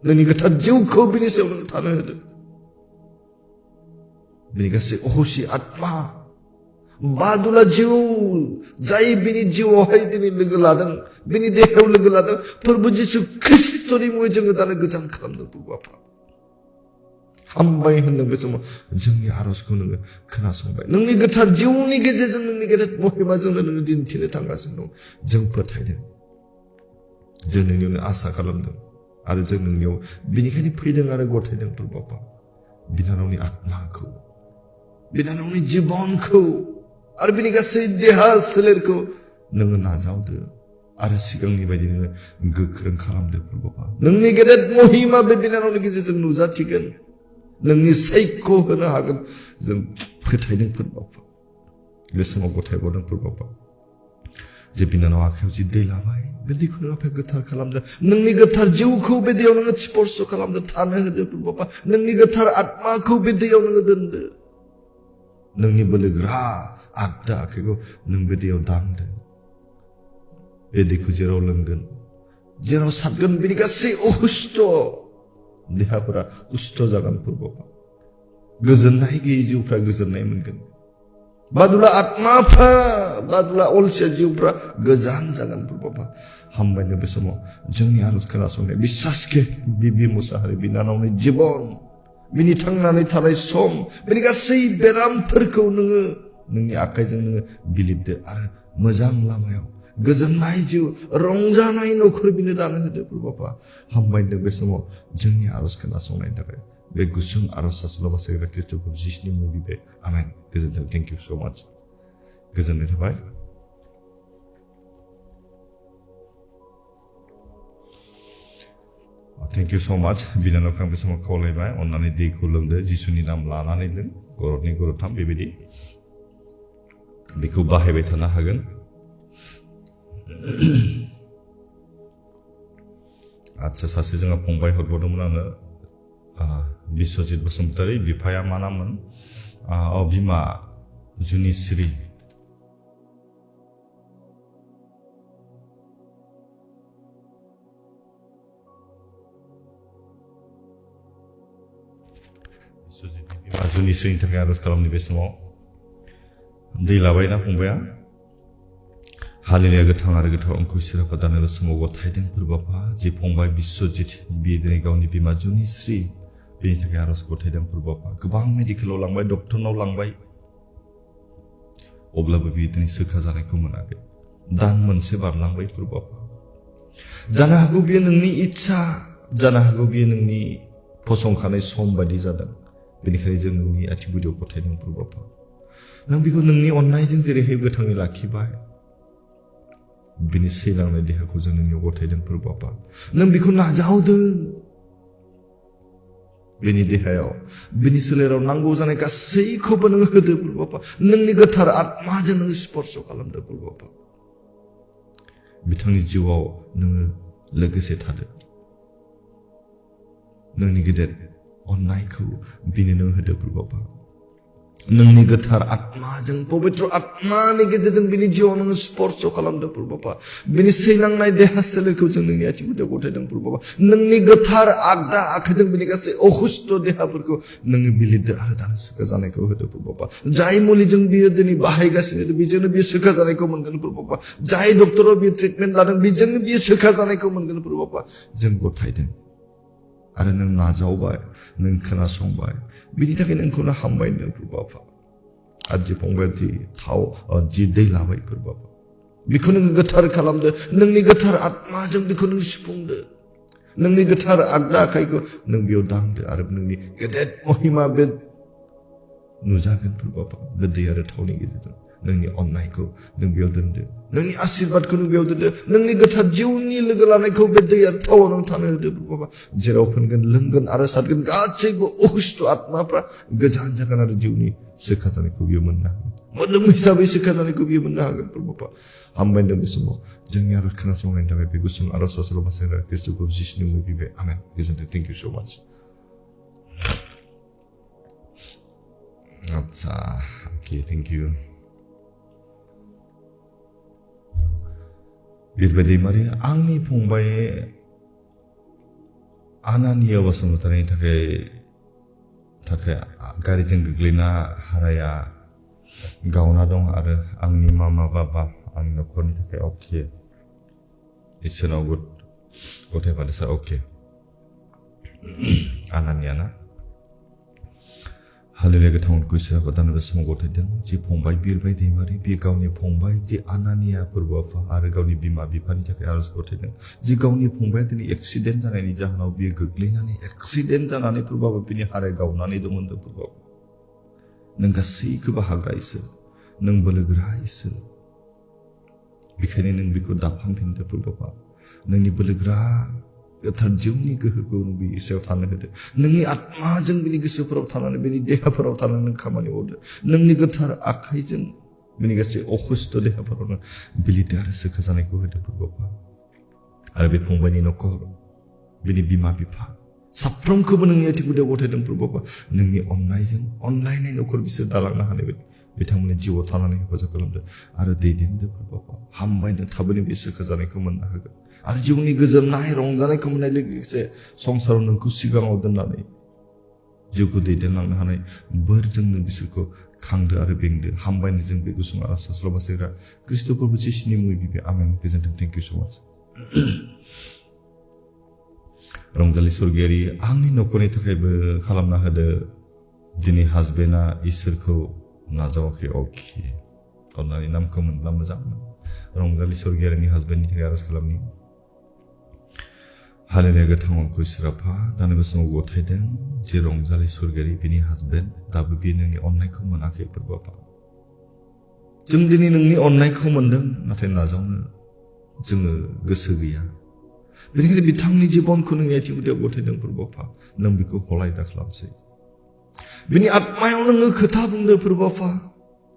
Speaker 1: नोंनि गोथार जिउखौ बिनि सायाव नों थानो होदो बिनि गासै अहसि आत्मा बादुला जिउ जाय बिनि जिउआवहाय दिनै लोगो लादों बिनि देहायाव लोगो लादों फोरबो जिसु ख्रिस्टनि मुङै जोङो दानो गोजान खालामदों फोरबो आफा हामबाय होनदों बे समाव जोंनि आरजखौ नोङो खोनासंबाय नोंनि गोथार जिउनि गेजेरजों नोंनि गेदेर महिमाजोंनो नोङो दिन्थिनो थांगासिनो दं जों फोथायदों जों नोंनियावनो आसा खालामदों आरो जों नोंनियाव बेनिखायनो फैदों आरो गथायदों फोरबो आफा बिनानावनि आत्माखौ बिनानावनि जिबनखौ आरो बिनि गासै देहा सोलेरखौ नोङो नाजावदो आरो सिगांनि बायदि नोङो गोख्रों खालामदो प्रभुआ नोंनि गेदेर महिमा बे बिनानावनि गेजेरजों नुजाथिगोन नोंनि सायख' होनो हागोन जों फोथायदों प्रभुआ बे समाव गथायबावदों प्रभुआ जे बिनानाव आखायाव जि दै लाबाय बे दैखौ नों आफाया गोथार खालामदो नोंनि गोथार जिउखौ बे दैयाव नोङो स्पर्श खालामदो थानो होदो प्रभुआ नोंनि गोथार आत्माखौ बे दैयाव नोङो दोनदो नोंनि बोलोग्रा आगदा आखाइखौ नों बे दैयाव दांदो बे दैखौ जेराव लोंगोन जेराव सारगोन बेनि गासै अहुस्थ देहाफोरा हुस्थ जागोन प्रभुआ गोजोननाय गैयै जिउफ्रा गोजोननाय मोनगोन बादुला आत्माफ्रा बादुला अलसिया जिउफ्रा गोजान जागोन प्रभुआ हामबायनो बे समाव जोंनि आरज खोनासंनाय बिसासके बिबि मुसाहारि बिनानावनि जिबन बिनि थांनानै थानाय सम बेनि गासै बेरामफोरखौ नोङो नोंनि आखाइजों नोङो बिलिरदो आरो मोजां लामायाव गोजोननाय जिउ रंजानाय न'खर बिनो दानो होदो प्रभुआ हामबायनो बे समाव जोंनि आरज खोनासंनायनि थाखाय बे गुसुं आरज सासेल' बासायग्रा ख्रीष्टखौ जिसुनि मुङै बिबाय आमेन गोजोन्थों थेंक इउ सो माच गोजोननाय थाबाय थेंक इउ सो माच बिनानावखौ आं बे समाव खावलायबाय अन्नानै दैखौ लोंदो जिसुनि नाम लानानै लों गरदनै गरदथाम बेबायदि बेखौ बाहायबाय थानो हागोन आच्छा सासे जोंहा फंबाय हरबावदोंमोन आङो बिश्वजित बसुमतारी बिफाया मा नाममोन बिमा जुनिश्री बिश्वजितनि बिमा जुनिश्रीनि थाखाय आरज खालामनि बे समाव दै लाबायना फंबाया हालेलुया गोथां आरो गोथाव अंखौ इसोरा दानो बे समाव गथायदों प्रभुआ जि फंबाय बिश्वजित बियो दिनै गावनि बिमा जुनिश्री बेनि थाखाय आरज गथायदों प्रभुआ गोबां मेडिकेलाव लांबाय डक्टरनाव लांबाय अब्लाबो बियो दिनै सोखा जानायखौ मोनाखै दान मोनसे बारलांबाय प्रभुआ जानो हागौ बियो नोंनि इच्छा जानो हागौ बियो नोंनि फसंखानाय सम बायदि जादों बेनिखायनो जों नोंनि आथिं गुदियाव गथायदों प्रभुआ नों बेखौ नोंनि अननायजों जेरैहाय गोथाङै लाखिबाय बिनि सैलांनाय देहाखौ जों नोंनियाव गथायदों प्रभुआ नों बेखौ नाजावदो बिनि देहायाव बिनि सोलेराव नांगौ जानाय गासैखौबो नों होदो प्रभुआ नोंनि गोथार आत्माजों नों स्पर्श खालामदो प्रभुआ बिथांनि जिउआव नोङो लोगोसे थादो नोंनि गेदेर अननायखौ बिनो नों होदो प्रभुआ नोंनि गोथार आत्माजों पवित्र आत्मानि गेजेरजों बिनि जिउआव नोङो स्पर्श खालामदो प्रभुआ बिनि सैलांनाय देहा सोलेरखौ जों नोंनि आथिं गुदियाव गथायदों प्रभुआ नोंनि गोथार आगदा आखाइजों बिनि गासै अहुस्थ देहाफोरखौ नोङो बिलिरदो आरो दानो सोखा जानायखौ होदो प्रभुआ जाय मुलिजों बियो दिनै बाहायगासिनो बेजोंनो बियो सोखा जानायखौ मोनगोन प्रभुआ जाय डक्टराव बियो ट्रिटमेन्ट लादों बेजोंनो बियो सोखा जानायखौ मोनगोन प्रभुआ जों गथायदों आरो नों नाजावबाय नों खोनासंबाय बिनि थाखाय नोंखौनो हामबायनो प्रभुआ आरो जि फंबाय जि दै लाबाय प्रभुआ बेखौ नों गोथार खालामदो नोंनि गोथार आत्माजों बेखौ नों सुफुंदो नोंनि गोथार आगदा आखाइखौ नों बेयाव दांदो आरो नोंनि गेदेर महिमा बे नुजागोन प्रभुआ बे दै आरो थावनि गेजेरजों नोंनि अननायखौ नों बेयाव दोनदो नोंनि आशीर्बादखौ नों बेयाव दोनदो नोंनि गोथार जिउनि लोगो लानायखौ बे दै आरो थावआव नों थानो होदो प्रभुआ जेराव फोनगोन लोंगोन आरो सारगोन गासैबो अहुस्थ आत्माफ्रा गोजान जागोन आरो जिउनि सोखा जानायखौ बियो मोननो हागोन मोदोम हिसाबै सोखा जानायखौ बियो मोननो हागोन प्रभुआ हामबायदों बे समाव जोंनि आरज खोनासंनायनि थाखाय बे गुसुं आरज सासेल' बासायग्रा ख्रीष्टखौ जिसुनि मुङै बिबाय आमेन गोजोन्थों थेंक इउ सो माच आच्छा अके थेंक इउ बिरबाय दैमारि आंनि फंबाय आनानिया बसुमतारीनि थाखाय गारिजों गोग्लैना हाराया गावना दं आरो आंनि मामा बाबा आंनि न'खरनि थाखाय अके इसोरनाव गथायफादो सार अके आनानिया ना हालेलुया गोथांखौ इसोरा गोदान बे समाव गथायदों जि फंबाय बिरबाय दैमारि बे गावनि फंबाय जि आनानिया प्रभुआ आरो गावनि बिमा बिफानि थाखाय आरज गथायदों जि गावनि फंबाया दिनै एक्सिडेन्ट जानायनि जाहोनाव बियो गोग्लैनानै एक्सिडेन्ट जानानै प्रभुआ बिनि हाराय गावनानै दंमोन प्रभुआ नों गासैखौबो हाग्रा इसोर नों बोलोगोरा इसोर बेखायनो नों बेखौ दाफामफिनदो प्रभुआ नोंनि बोलोगोरा गोथार जिउनि गोहोखौ नों बे सायाव थानो होदो नोंनि आत्माजों बिनि गोसोफोराव थानानै बिनि देहाफोराव थानानै नों खामानि मावदो नोंनि गोथार आखाइजों बिनि गासै अखुस्थ देहाफोरावनो बिलिरदो आरो सोखा जानायखौ होदो प्रभुआ आरो बे फंबायनि न'खर बिनि बिमा बिफा साफ्रोमखौबो नोंनि आथिं गुदियाव गथायदों प्रभुआ नोंनि अननायजों अनलायनाय न'खर बिसोर दालांनो हानाय बायदि बिथांमोननि जिउआव थानानै हेफाजाब खालामदो आरो दैदेनदो प्रभुआ हामबायनो थाबैनो बे सोखा जानायखौ मोननो हागोन आरो जिउनि गोजोननाय रंजानायखौ मोननाय लोगोसे संसाराव नोंखौ सिगाङाव दोननानै जिउखौ दैदेनलांनो हानाय बोरजों नों बिसोरखौ खांदो आरो बेंदो हामबायनायजों बे गुसुं आरज सास्र बासायग्रा ख्रीष्ट प्रभु जिसुनि मुङै बिबाय आमेन गोजोन्थों थेंक इउ सो माच रंजालि स्वर्गीयारि आंनि न'खरनि थाखायबो खालामना होदो दिनै हासबेन्डआ इसोरखौ नाजावाखै अके अन्नानै नामखौ मोनब्ला मोजां रंजालि स्वर्गीयारिनि हासबेन्डनि थाखाय आरज खालामनि हालेलुया गोथां अनखौ इसोर आफा दानि बे समाव गथायदों जे रंजालि स्वर्गीयारि बिनि हासबेन्ड दाबो बे नोंनि अननायखौ मोनाखै प्रभु आफा जों दिनै नोंनि अननायखौ मोनदों नाथाय नाजावनो जोङो गोसो गैया बेनिखायनो बिथांनि जिबनखौ नोंनि आथिं गुदियाव गथायदों प्रभु आफा नों बेखौ हलाय दा खालामसै बिनि आत्मायाव नोङो खोथा बुंदो प्रभु आफा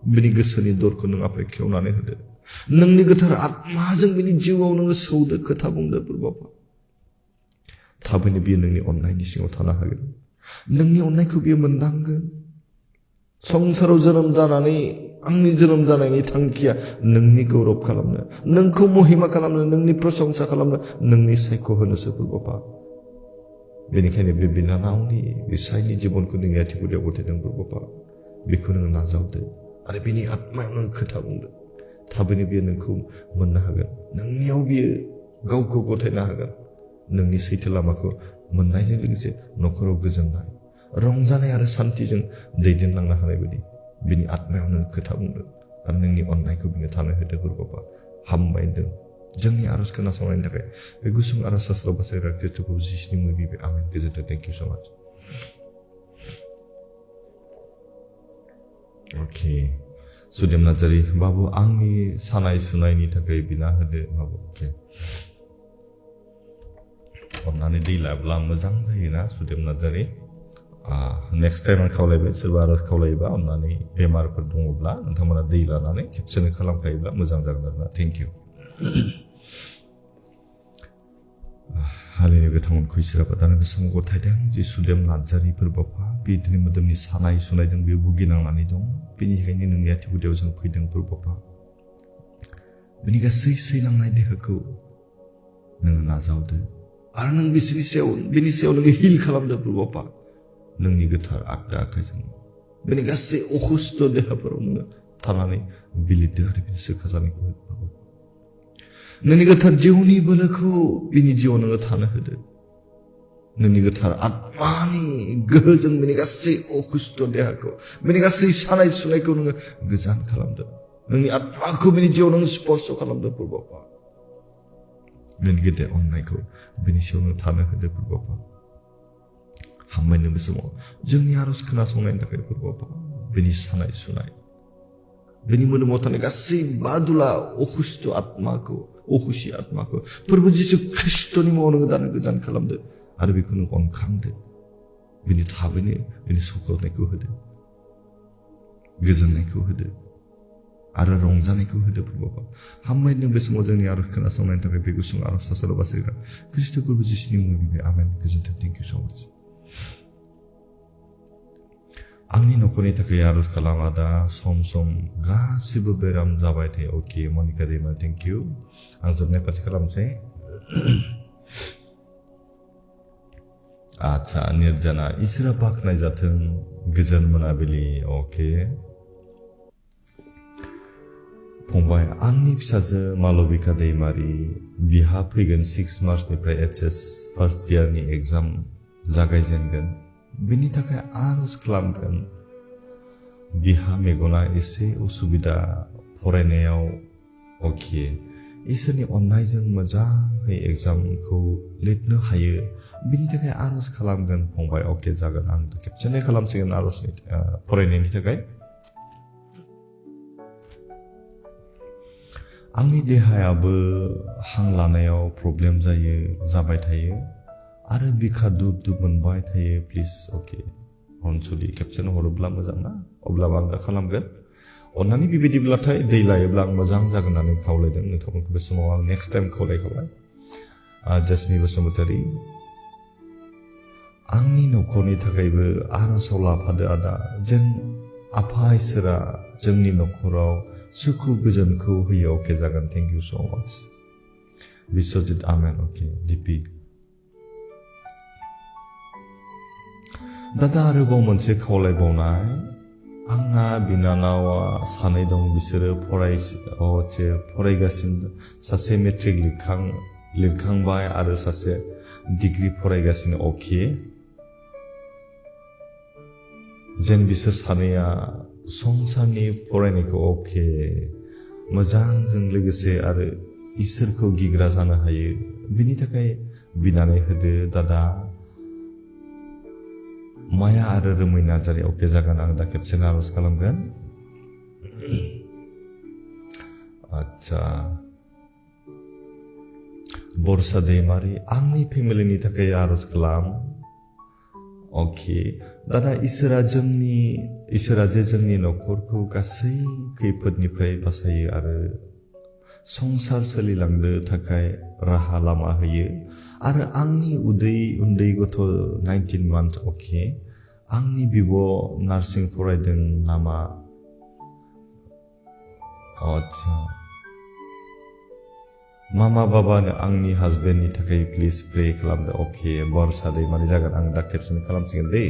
Speaker 1: बिनि गोसोनि दरखौ नों आफा खेवनानै होदो नोंनि गोथार आत्माजों बिनि जिउआव नोङो सौदो खोथा बुंदो प्रभु आफा थाबैनो बियो नोंनि अननायनि सिङाव थानो हागोन नोंनि अननायखौ बियो मोनदांगोन संसाराव जोनोम जानानै आंनि जोनोम जानायनि थांखिया नोंनि गौरब खालामनो नोंखौ महिमा खालामनो नोंनि प्रशंसा खालामनो नोंनि सायख'होनोसो प्रभु आफा बेनिखायनो बे बिनानावनि बिसायनि जिबनखौ नोंनि आथिं गुदियाव गथायदों प्रभु आफा बेखौ नोङो नाजावदो आरो बिनि आत्मायाव नों खोथा बुंदो थाबैनो बियो नोंखौ मोननो हागोन नोंनियाव बियो गावखौ गथायनो हागोन नोंनि सैथो लामाखौ मोननायजों लोगोसे न'खराव गोजोननाय रंजानाय आरो सान्थिजों दैदेनलांनो हानाय बायदि बिनि आत्मायाव नों खोथा बुंदो आरो नोंनि अननायखौ बिनो थानो होदो प्रभु आफा हामबायदों जोंनि आरज खोनासंनायनि थाखाय बे गुसुं आरज सास्र बासायग्रा ख्रीष्ट प्रभु जिसुनि मुङै बिबाय आमेन गोजोन्थों थेंक इउ सो माच अके सुदेम नार्जारी बाबु आंनि सानाय सुनायनि थाखाय बिना होदो बाबु अके अन्नानै दै लाब्ला मोजां जायोना सुदेम नार्जारी नेक्स्ट टाइम आं खावलायबाय सोरबा आरज खावलायोबा अन्नानै बेमारफोर दङब्ला नोंथांमोना दै लानानै खेबसेनो खालामखायोब्ला मोजां जागोन आरोना थेंक इउ हालेलुया गोथां अनखौ इसोर आफा दानि बे समाव गथायदों जे सुदेम नार्जारी फोरबो आफा बे दिनै मोदोमनि सानाय सुनायजों बेयो भुगिनांनानै दं बेनिखायनो नोंनि आथिं गुदियाव जों फैदों फोरबो आफा बिनि गासै सैनांनाय देहाखौ नोङो नाजावदो आरो नों बिनि सायाव नोङो हिल खालामदो प्रभु आफा नोंनि गोथार आगदा आखाइजों बिनि गासै अखुस्थ देहाफोराव नोङो थानानै बिलिरदो आरो बिनि सोखा जानायखौ होदो नोंनि गोथार जिउनि बोलोखौ बिनि जिउआव नोङो थानो होदो नोंनि गोथार आत्मानि गोहोजों बिनि गासै अखुस्थ देहाखौ बिनि गासै सानाय सुनायखौ नोङो गोजान खालामदो नोंनि आत्माखौ बिनि जिउआव नोङो स्पर्श खालामदो प्रभु आफा बिनि गेदेर अननायखौ बिनि सायाव नों थानो होदो प्रभु आफा हामबायनो बे समाव जोंनि आरज खोनासंनायनि थाखाय प्रभु आफा बिनि सानाय सुनाय बिनि मोदोमाव थानाय गासै बादुला अखुस्थ आत्माखौ अखुसि आत्माखौ प्रभु जिसु ख्रीष्टनि मुङाव नोङो दानो गोजान खालामदो आरो बेखौ नों अनखांदो बिनि थाबैनो बिनि सख'नायखौ होदो गोजोननायखौ होदो आरो रंजानायखौ होदो प्रभु आफा हामबायनो बे समाव जोंनि आरज खोनासंनायनि थाखाय बे गुसुं आरज सास्र बासायग्रा ख्रीष्ट प्रभु जिसुनि मुङै बिबाय आमेन गोजोन्थों थेंक इउ सो माच आंनि न'खरनि थाखाय आरज खालामा दा सम सम गासिबो बेराम जाबाय थायो अके मनिका दैमा थेंक इउ आं जोबनाय फारसे खालामसै आच्छा निर्जना इसोरा बाखनाय जाथों गोजोन मोनाबिलि अके फंबाय आंनि फिसाजो मालबिका दैमारि बिहा फैगोन 6 मार्चनिफ्राय एचएस फार्स्ट इयारनि एग्जाम जागायजेनगोन बिनि थाखाय आरज खालामगोन बिहा मेगना एसे उसुबिदा फरायनायाव अके इसोरनि अननायजों मोजाङै एग्जामखौ लिरनो हायो बिनि थाखाय आरज खालामगोन फंबाय अके जागोन आं खेबसेनो खालामसिगोन आरजनि फरायनायनि थाखाय आंनि देहायाबो हां लानायाव प्रब्लेम जाबाय थायो आरो बिखा दुब दुब मोनबाय थायो प्लिज अके अनसुलि खेबसेनो हरोब्ला मोजां ना अब्लाबो आं दा खालामगोन अन्नानै बेबायदिब्लाथाय दै लायोब्ला आं मोजां जागोन होननानै खावलायदों नोंथांमोनखौ बे समाव आं नेक्स्ट टाइम खावलायखाबाय जसमि बसुमतारी आंनि नखरनि थाखायबो आर'जाव लाफादो आदा जेन आफा इसोरा जोंनि नखराव सुखु गोजोनखौ होयो अके जागोन थेंक इउ स' माच बिश्वजित आमेन अके डिपि दादा आरोबाव मोनसे खावलायबावनाय आंहा बिनानावा सानै दं बिसोरो फरायगासिनो सासे मेट्रिक लिरखांबाय आरो सासे डिग्री फरायगासिनो अके जेन बिसोर सानैया संसारनि फरायनायखौ अके मोजांजों लोगोसे आरो इसोरखौ गिग्रा जानो हायो बिनि थाखाय बिनानै होदो दादा माया आरो रोमै नार्जारि अके जागोन आं दा खेबसेनो आर'ज खालामगोन आच्छा बरसा दैमारि आंनि फेमिलिनि थाखाय आर'ज खालाम अके दादा इसोरा जे जोंनि नखरखौ गासै खैफोदनिफ्राय बासायो आरो संसार सोलिलांनो थाखाय राहा लामा होयो आरो आंनि उन्दै गथ' 19 मान्थ अके आंनि बिब' नार्सिं फरायदों नामा आच्छा मामा बाबानो आंनि हाजबेन्डनि थाखाय प्लिज प्रे खालामदो अके बरसा दैमारि जागोन आं दा खेबसेनो खालामसिगोन दै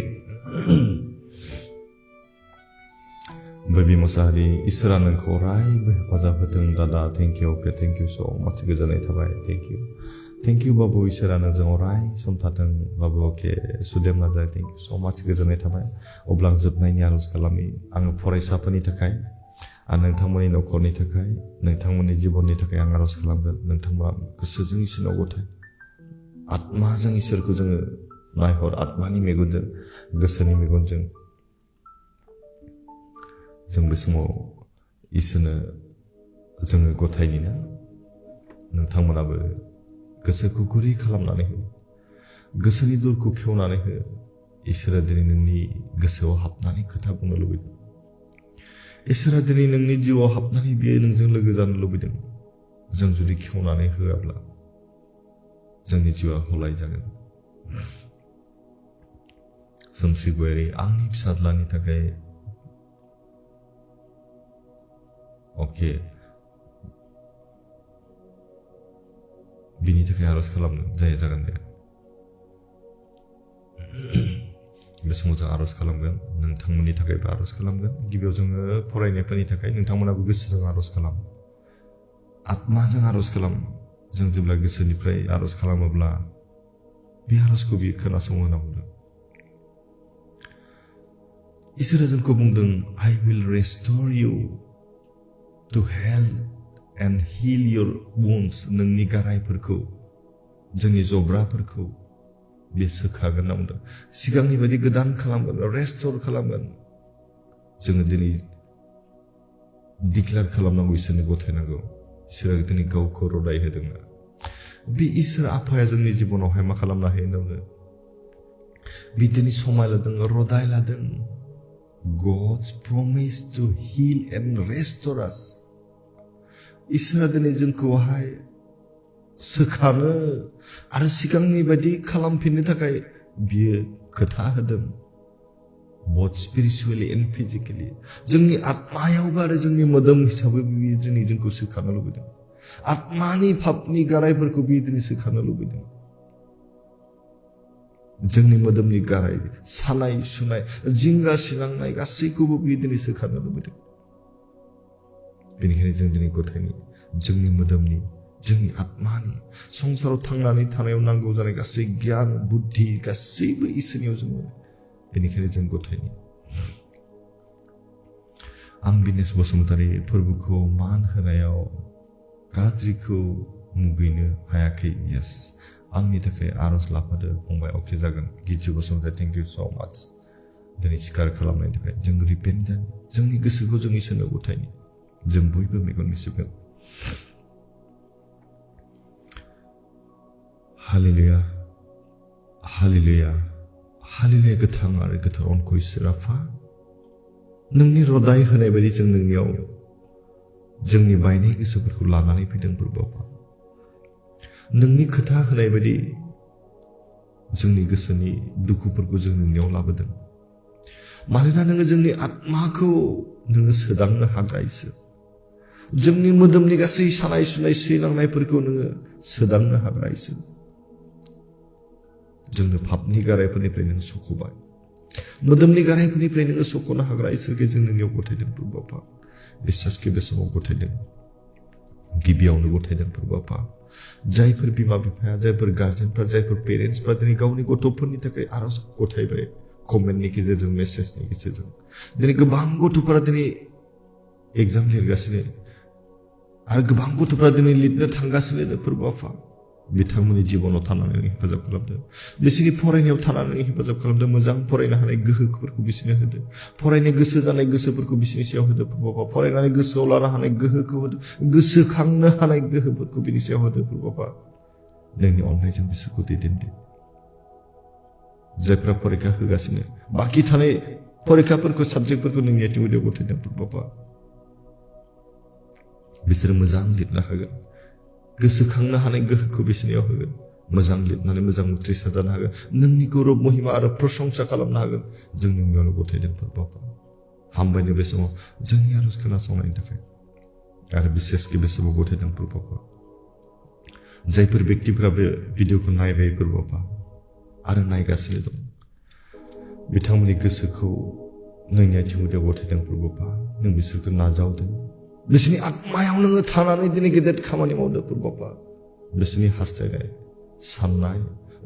Speaker 1: बेबी मुसाहारि इसोरा नोंखौ अरायबो हेफाजाब होदों दादा थेंक इउ अके थेंक इउ स' माच गोजोननाय थाबाय थेंक इउ बाबु इसोरा नोंजों अराय सम थाथों बाबु अके सुदेम Narzary thank you so' much गोजोननाय थाबाय अब्ला आं जोबनायनि आर'ज खालामि आङो फरायसाफोरनि थाखाय आरो नोंथांमोननि नखरनि थाखाय नोंथांमोननि जिबननि थाखाय आं आर'ज खालामगोन नोंथांमोना गोसोजों इसोरनाव गथाय आत्माजों इसोरखौ जोङो नायहर आत्मानि मेगनजों गोसोनि मेगनजों जों बे समाव इसोरनो जोङो गथायनि ना नोंथांमोनाबो गोसोखौ गुरै खालामनानै हो गोसोनि दरखौ खेवनानै हो इसोरा दिनै नोंनि गोसोआव हाबनानै खोथा बुंनो लुबैदों इसोरा दिनै नोंनि जिउआव हाबनानै बियो नोंजों लोगो जानो लुबैदों जों जुदि खेवनानै होआब्ला जोंनि जिउआ हलाय जागोन सोमस्रि गयारि आंनि फिसाज्लानि थाखाय अके बिनि थाखाय आर'ज खालामनो जागोन दे बे समाव जों आर'ज खालामगोन नोंथांमोननि थाखायबो आर'ज खालामगोन गिबियाव जोङो फरायनायफोरनि थाखाय नोंथांमोनाबो गोसोजों आर'ज खालाम आत्माजों आर'ज खालाम जों जेब्ला गोसोनिफ्राय आर'ज खालामोब्ला बे आर'जखौ बियो खोनासङो होनना बुंदों इसोरा जोंखौ बुंदों I will restore you to health and heal your wounds नोंनि गारायफोरखौ जोंनि जब्राफोरखौ बे सोखागोन होनना बुंदों सिगांनि बायदि गोदान खालामगोन रेस्ट'र खालामगोन जोङो दिनै डिक्लेयार खालामनांगौ इसोरनो गथायनांगौ इसोरा दिनै गावखौ रदाय होदोंना बे इसोर आफाया जोंनि जिबनावहाय मा खालामनो हायो होनना बे दिनै समाय लादों रदाय लादों God's promise to heal and restore us इसोरा दिनै जोंखौहाय सोखानो आरो सिगांनि बायदि खालामफिननो थाखाय बियो खोथा होदों both spiritually and physically जोंनि आत्मायावबो आरो जोंनि मोदोम हिसाबै बियो दिनै जोंखौ सोखानो लुबैदों आत्मानि पापनि गारायफोरखौ बियो दिनै सोखानो लुबैदों जोंनि मोदोमनि गाराय सानाय सुनाय जिंगा सिनांनाय गासैखौबो बियो दिनै सोखानो लुबैदों बेनिखायनो जों दिनै गथायनि जोंनि मोदोमनि जोंनि आत्मानि संसाराव थांनानै थानायाव नांगौ जानाय गासै गियान बुद्धि गासैबो इसोरनियाव जों मोनो बेनिखायनो जों गथायनि आं बिनेश बसुमतारी फोरबोखौ मान होनायाव गाज्रिखौ मुगैनो हायाखै यस आंनि थाखाय आर'ज लाफादो फंबाय अके जागोन गिजु बसुमतारी थेंक इउ स' माच दिनै सिकार खालामनायनि थाखाय जों रिपेन्ट जानो जोंनि गोसोखौ जों इसोरनो गथायनि जों बयबो मेगन मिसिगोन हालेलुया हालेलुया हालेलुया गोथां आरो गोथार अनखौ इसोर आफा नोंनि रदाय होनाय बायदि जों नोंनियाव जोंनि बायनाय गोसोफोरखौ लानानै फैदों प्रभु आफा नोंनि खोथा होनाय बायदि जोंनि गोसोनि दुखुफोरखौ जों नोंनियाव लाबोदों मानोना नोङो जोंनि आत्माखौ नोङो सोदांनो हाग्रा इसोर जोंनि मोदोमनि गासै सानाय सुनाय सैलांनायफोरखौ नोङो सोदांनो हाग्रा इसोर जोंनो पापनि गारायफोरनिफ्राय नों सख'बाय मोदोमनि गारायफोरनिफ्राय नोङो सख'नो हाग्रा इसोरखौ जों नोंनियाव गथायदों प्रभु आफा बिश्वासखौ बे समाव गथायदों गिबियावनो गथायदों प्रभु आफा जायफोर बिमा बिफाया जायफोर गार्जेनफ्रा जायफोर पेरेन्टसफ्रा दिनै गावनि गथ'फोरनि थाखाय आरज गथायबाय कमेन्टनि गेजेरजों मेसेजनि गेजेरजों दिनै गोबां गथ'फोरा दिनै एग्जाम लिरगासिनो आरो गोबां गथ'फ्रा दिनै लिरनो थांगासिनो दं प्रभु आफा बिथांमोननि जिबनाव थानानै हेफाजाब खालामदों बिसोरनि फरायनायाव थानानै हेफाजाब खालामदों मोजां फरायनो हानाय गोहोफोरखौ बिसोरनो होदों फरायनो गोसो जानाय गोसोफोरखौ बिसोरनि सायाव होदों प्रभु आफा फरायनानै गोसोआव लानो हानाय गोहोखौ होदों गोसोखांनो हानाय गोहोफोरखौ बिनि सायाव होदों प्रभु आफा नोंनि अननायजों बिसोरखौ दैदेनदो जायफ्रा फरिखा होगासिनो बाखि थानाय फरिखाफोरखौ साबजेक्टफोरखौ नोंनि आथिं उदैयाव गथायदों प्रभु आफा बिसोर मोजां लिरनो हागोन गोसोखांनो हानाय गोहोखौ बिसोरनियाव होगोन मोजां लिरनानै मोजां उथ्रिसार जानो हागोन नोंनि गौरब महिमा आरो प्रशंसा खालामनो हागोन जों नोंनियावनो गथायदों प्रभु आफा हामबायनो बे समाव जोंनि आरज खोनासंनायनि थाखाय आरो बिसेसखि बे समाव गथायदों प्रभु आफा जायफोर व्यक्तिफोरा बे भिडिअखौ नायबाय प्रभु आफा आरो नायगासिनो दं बिथांमोननि गोसोखौ नोंनि आथिं उदैयाव गथायदों प्रभु आफा नों बिसोरखौ नाजावदों बिसोरनि आत्मायाव नोङो थानानै दिनै गेदेर खामानि मावदों प्रभु आफा बिसोरनि हास्थायनाय साननाय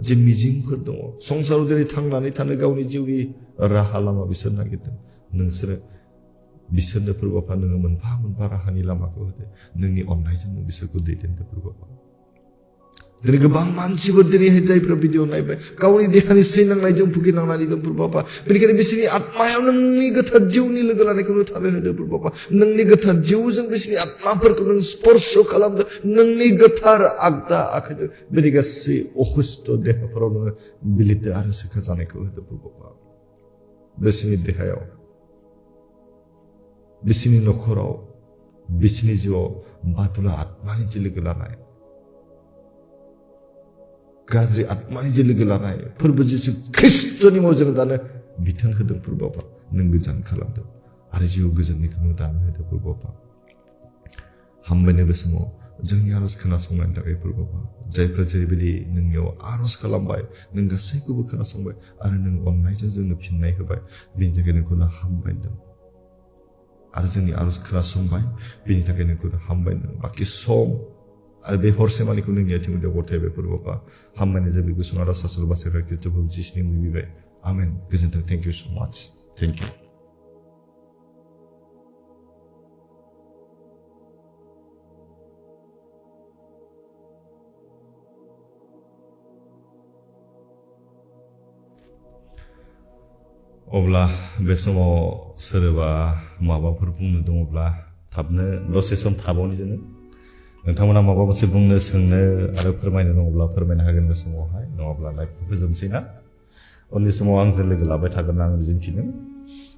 Speaker 1: जे मिजिंफोर दङ संसाराव दिनै थांनानै थानो गावनि जिउनि राहा लामा बिसोर नागिरदों नोंसोरो बिसोरनो प्रभु आफा नोङो मोनफा मोनफा राहानि लामाखौ होदो नोंनि अननायजों नों बिसोरखौ दैदेनदो प्रभु आफा दिनै गोबां मानसिफोर दिनैहाय जायफ्रा भिडिअ नायबाय गावनि देहानि सैनांनायजों भुगिनांनानै दं प्रभु आफा बेनिखायनो बिसोरनि आत्मायाव नोंनि गोथार जिउनि लोगो लानायखौ थानो होदो प्रभु आफा नोंनि गोथार जिउजों बिसोरनि आत्माफोरखौ नों स्पर्श खालामदो नोंनि गोथार आगदा आखाइजों बेनि गासै अखुस्थ देहाफोराव नोङो बिलिरदो आरो सोखा जानायखौ होदो प्रभु आफा बिसोरनि देहायाव बिसोरनि नखराव बिसोरनि जिउआव बादुला आत्मानि जे लोगो लानाय गाज्रि आत्मानि जे लोगो लानाय फोरबो जिसु ख्रिस्टनि मुङाव जों दानो बिथोन होदों प्रभु आफा नों गोजान खालामदों आरो जिउ गोजोननिखौ नों दानो होदों प्रभु आफा हामबायनो बे समाव जोंनि आरज खोनासंनायनि थाखाय प्रभु आफा जायफ्रा जेरैबायदि नोंनियाव आरज खालामबाय नों गासैखौबो खोनासंबाय आरो नों अननायजों जोंनो फिननाय होबाय बेनि थाखाय नोंखौनो हामबायदों आरो जोंनि आरज खोनासंबाय बेनि थाखाय नोंखौनो हामबायदों बाखि सम आरो बे हरसेमानिखौ नोंनि आथिं उदैयाव गथायबाय प्रभु आफा हामबायनो जों बे गुसुं आरज आसल बासायग्रा ख्रिस्ट'खौ जिसुनि मुङै बिबाय आमेन गोजोन्थों थेंक इउ सो माच थेंक इउ अब्ला बे समाव सोरबा माबाफोर बुंनो दङब्ला थाबनो दसे सम थाबावनि जोङो नोंथांमोना माबा मोनसे बुंनो सोंनो आरो फोरमायनो दङब्ला फोरमायनो हागोन बे समावहाय नङाब्ला लाइभखौ फोजोबनोसै ना उननि समाव आंजों लोगो लाबाय थागोन आं मिजिंथिनो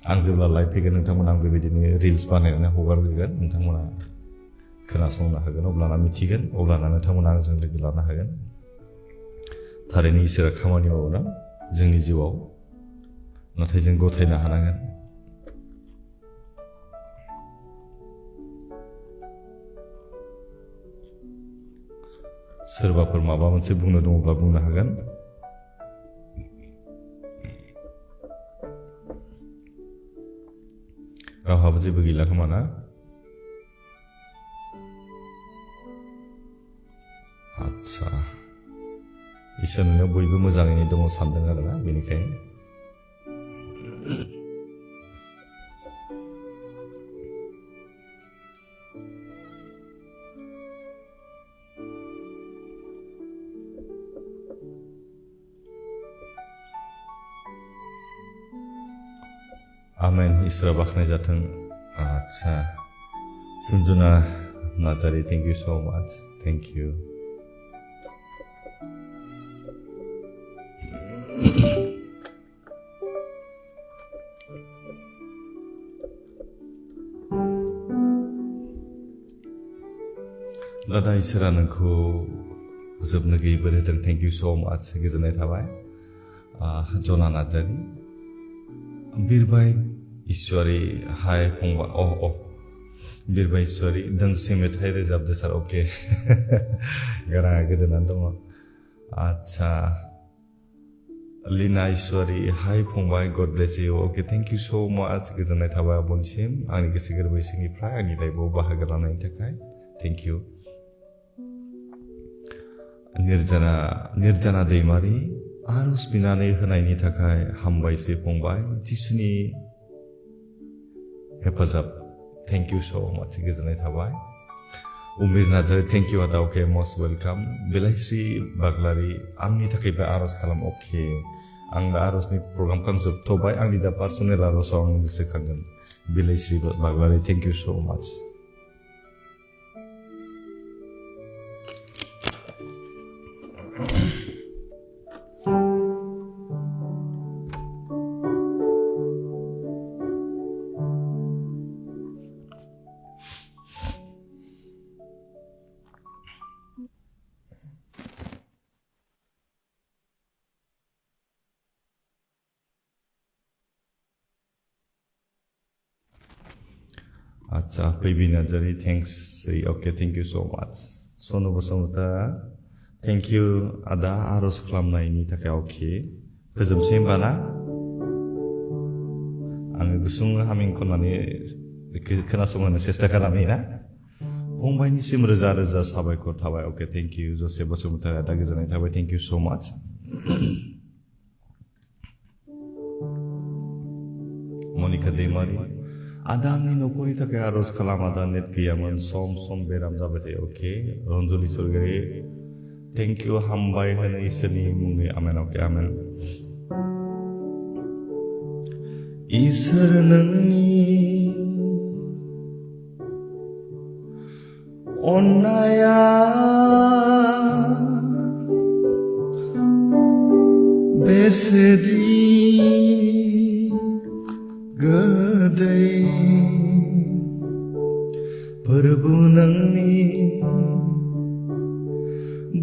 Speaker 1: आं जेब्ला लाइभ फैगोन नोंथांमोना आं बेबायदिनो रिल्स बानायनानै हगारगोन नोंथांमोना खोनासंनो हागोन अब्लाना मिथिगोन अब्लाना नोंथांमोना आंजों लोगो लानो हागोन थारैनो इसोरा खामानि मावोना जोंनि जिउआव नाथाय जों गथायनो हानांगोन सोरबाफोर माबा मोनसे बुंनो दङब्ला बुंनो हागोन रावहाबो जेबो गैला खोमा ना आच्छा इसोरनो बयबो मोजाङैनो दङ सानदों आरोना बेनिखायनो आमेन इसोरा बाख्नाय जाथों आच्छा सुनजुना नार्जारी थेंक इउ सो माच थेंक इउ दादा इसोरा नोंखौ जोबनो गैयै बोर होदों थेंक इउ सो माच गोजोननाय थाबाय जना नार्जारि बिरबाय ईश्वरी हाय फंबाय बिरबाय ईश्वरी दोंसे मेथाइ रोजाबदो सार अके गाराङा गोदोनानै दङ आच्छा लीना ईश्वरी हाय फंबाय गड ब्लेस इउ अके थेंक इउ सो माच गोजोननाय थाबाय आब'निसिम आंनि गोसो गोरबो सिंनिफ्राय आंनि लाइफआव बाहागो लानायनि थाखाय थेंक इउ निर्जना दैमारि आरज बिनानै होनायनि थाखाय हामबायसै फंबाय जिसुनि हेफाजाब थेंक इउ सो माच गोजोननाय थाबाय उमेर नार्जारि थेंक इउ आदा अके मस्ट वेलकाम बिलायस्रि बाग्लारि आंनि थाखायबो आरज खालाम अके आं दा आरजनि प्रग्रामखौ आं जोबथ'बाय आंनि दा पार्सनेल आरजआव आं गोसोखांगोन बिलायस्रि बाग्लारि थेंक इउ सो माच आच्छा फैबि नार्जारि थेंक्स अके thank you so much Sonu Basumatary thank you आदा आरज खालामनायनि थाखाय अके फोजोबसै होमबा ना आङो गुसुं हामिं खननानै खोनासंहोनो सेस्था खालामनि ना फंबायनिसिम रोजा रोजा साबायखर थाबाय अके थेंक इउ जसेफ बसुमतारी आदा गोजोननाय थाबाय थेंक इउ सो माच मनिका दैमारि आदा आंनि न'खरनि थाखाय आरज खालाम आदा नेट गैयामोन सम सम बेराम जाबाय थायो अके रन्जलि सरगारि थेंक इउ हामबाय होनो इसोरनि मुङै आमेन अके आमेन इसोर नोंनि अननाया बेसेदि गोदै फोरबो नोंनि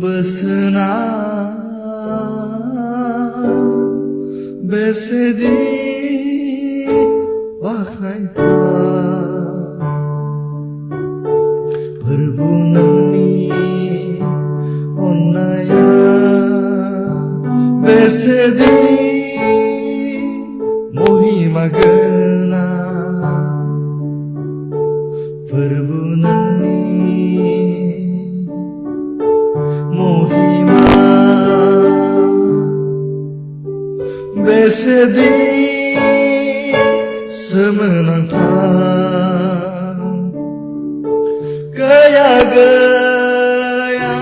Speaker 1: बोसोना बेसेदि बाख्नायथाव फोरबो नोंनि अननाया बेसेदि महिमा गोनां फोरबो नोंनि महिमा बेसेदि सोमोनांथाव गैया गैया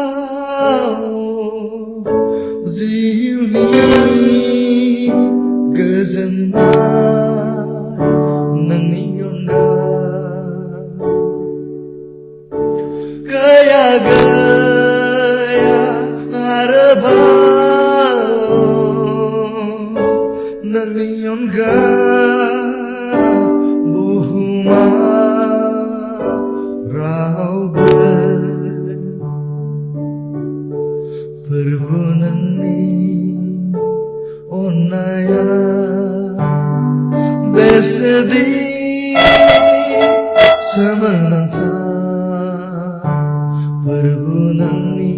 Speaker 1: आरोबाव जिउनि गोजोननाय नोंनि अननाय गैया गैया आरोबाव नोंनि अनगा बुहुमाव रावबो फोरबो नोंनि अननाया बेसेदि सोमोनांथाव फोरबो नोंनि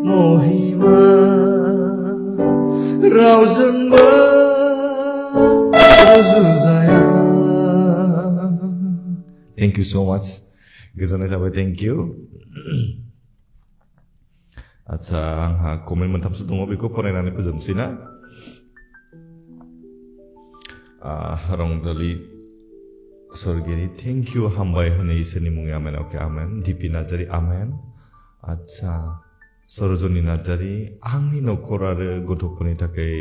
Speaker 1: महिमा रावजोंबो रुजुजाया थेंक इउ सो माच गोजोननाय थाबाय थेंक इउ आच्छा आंहा कमेन्ट मोनथामसो दङ बेखौ फरायनानै फोजोबनोसै ना रंजालि सरगिरि थेंक इउ हामबाय होनो इसोरनि मुङै आमेन अके आमेन दिपि नार्जारि आमेन आच्छा सरजनी नार्जारि आंनि न'खर आरो गथ'फोरनि थाखाय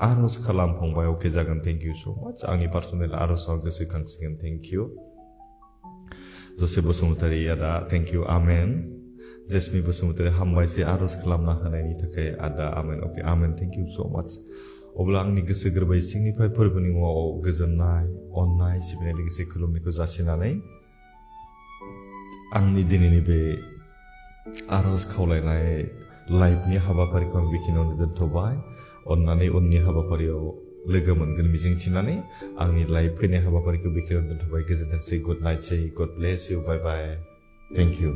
Speaker 1: आरज खालाम फंबाय अके जागोन थेंक इउ सो माच आंनि पार्सनेल आरजआव गोसोखांसिगोन थेंक इउ जसेफ बसुमतारी आदा थेंक इउ आमेन जेसमि बसुमतारी हामबायसै आरज खालामना होनायनि थाखाय आदा आमेन अके आमेन थेंक इउ सो माच अब्ला आंनि गोसो गोरबो सिंनिफ्राय फोरबोनि मुङाव गोजोननाय अननाय सिबिनाय लोगोसे खुलुमनायखौ जासिनानै आंनि दिनैनि बे आरज खावलायनाय लाइभनि हाबाफारिखौ आं बेखिनियावनो दोनथ'बाय अननानै उननि हाबाफारियाव लोगो मोनगोन मिजिंथिनानै आंनि लाइभ फैनाय हाबाफारिखौ बेखिनियावनो दोनथ'बाय गोजोनथोंसै गुड नाइटसै God bless you bye bye thank U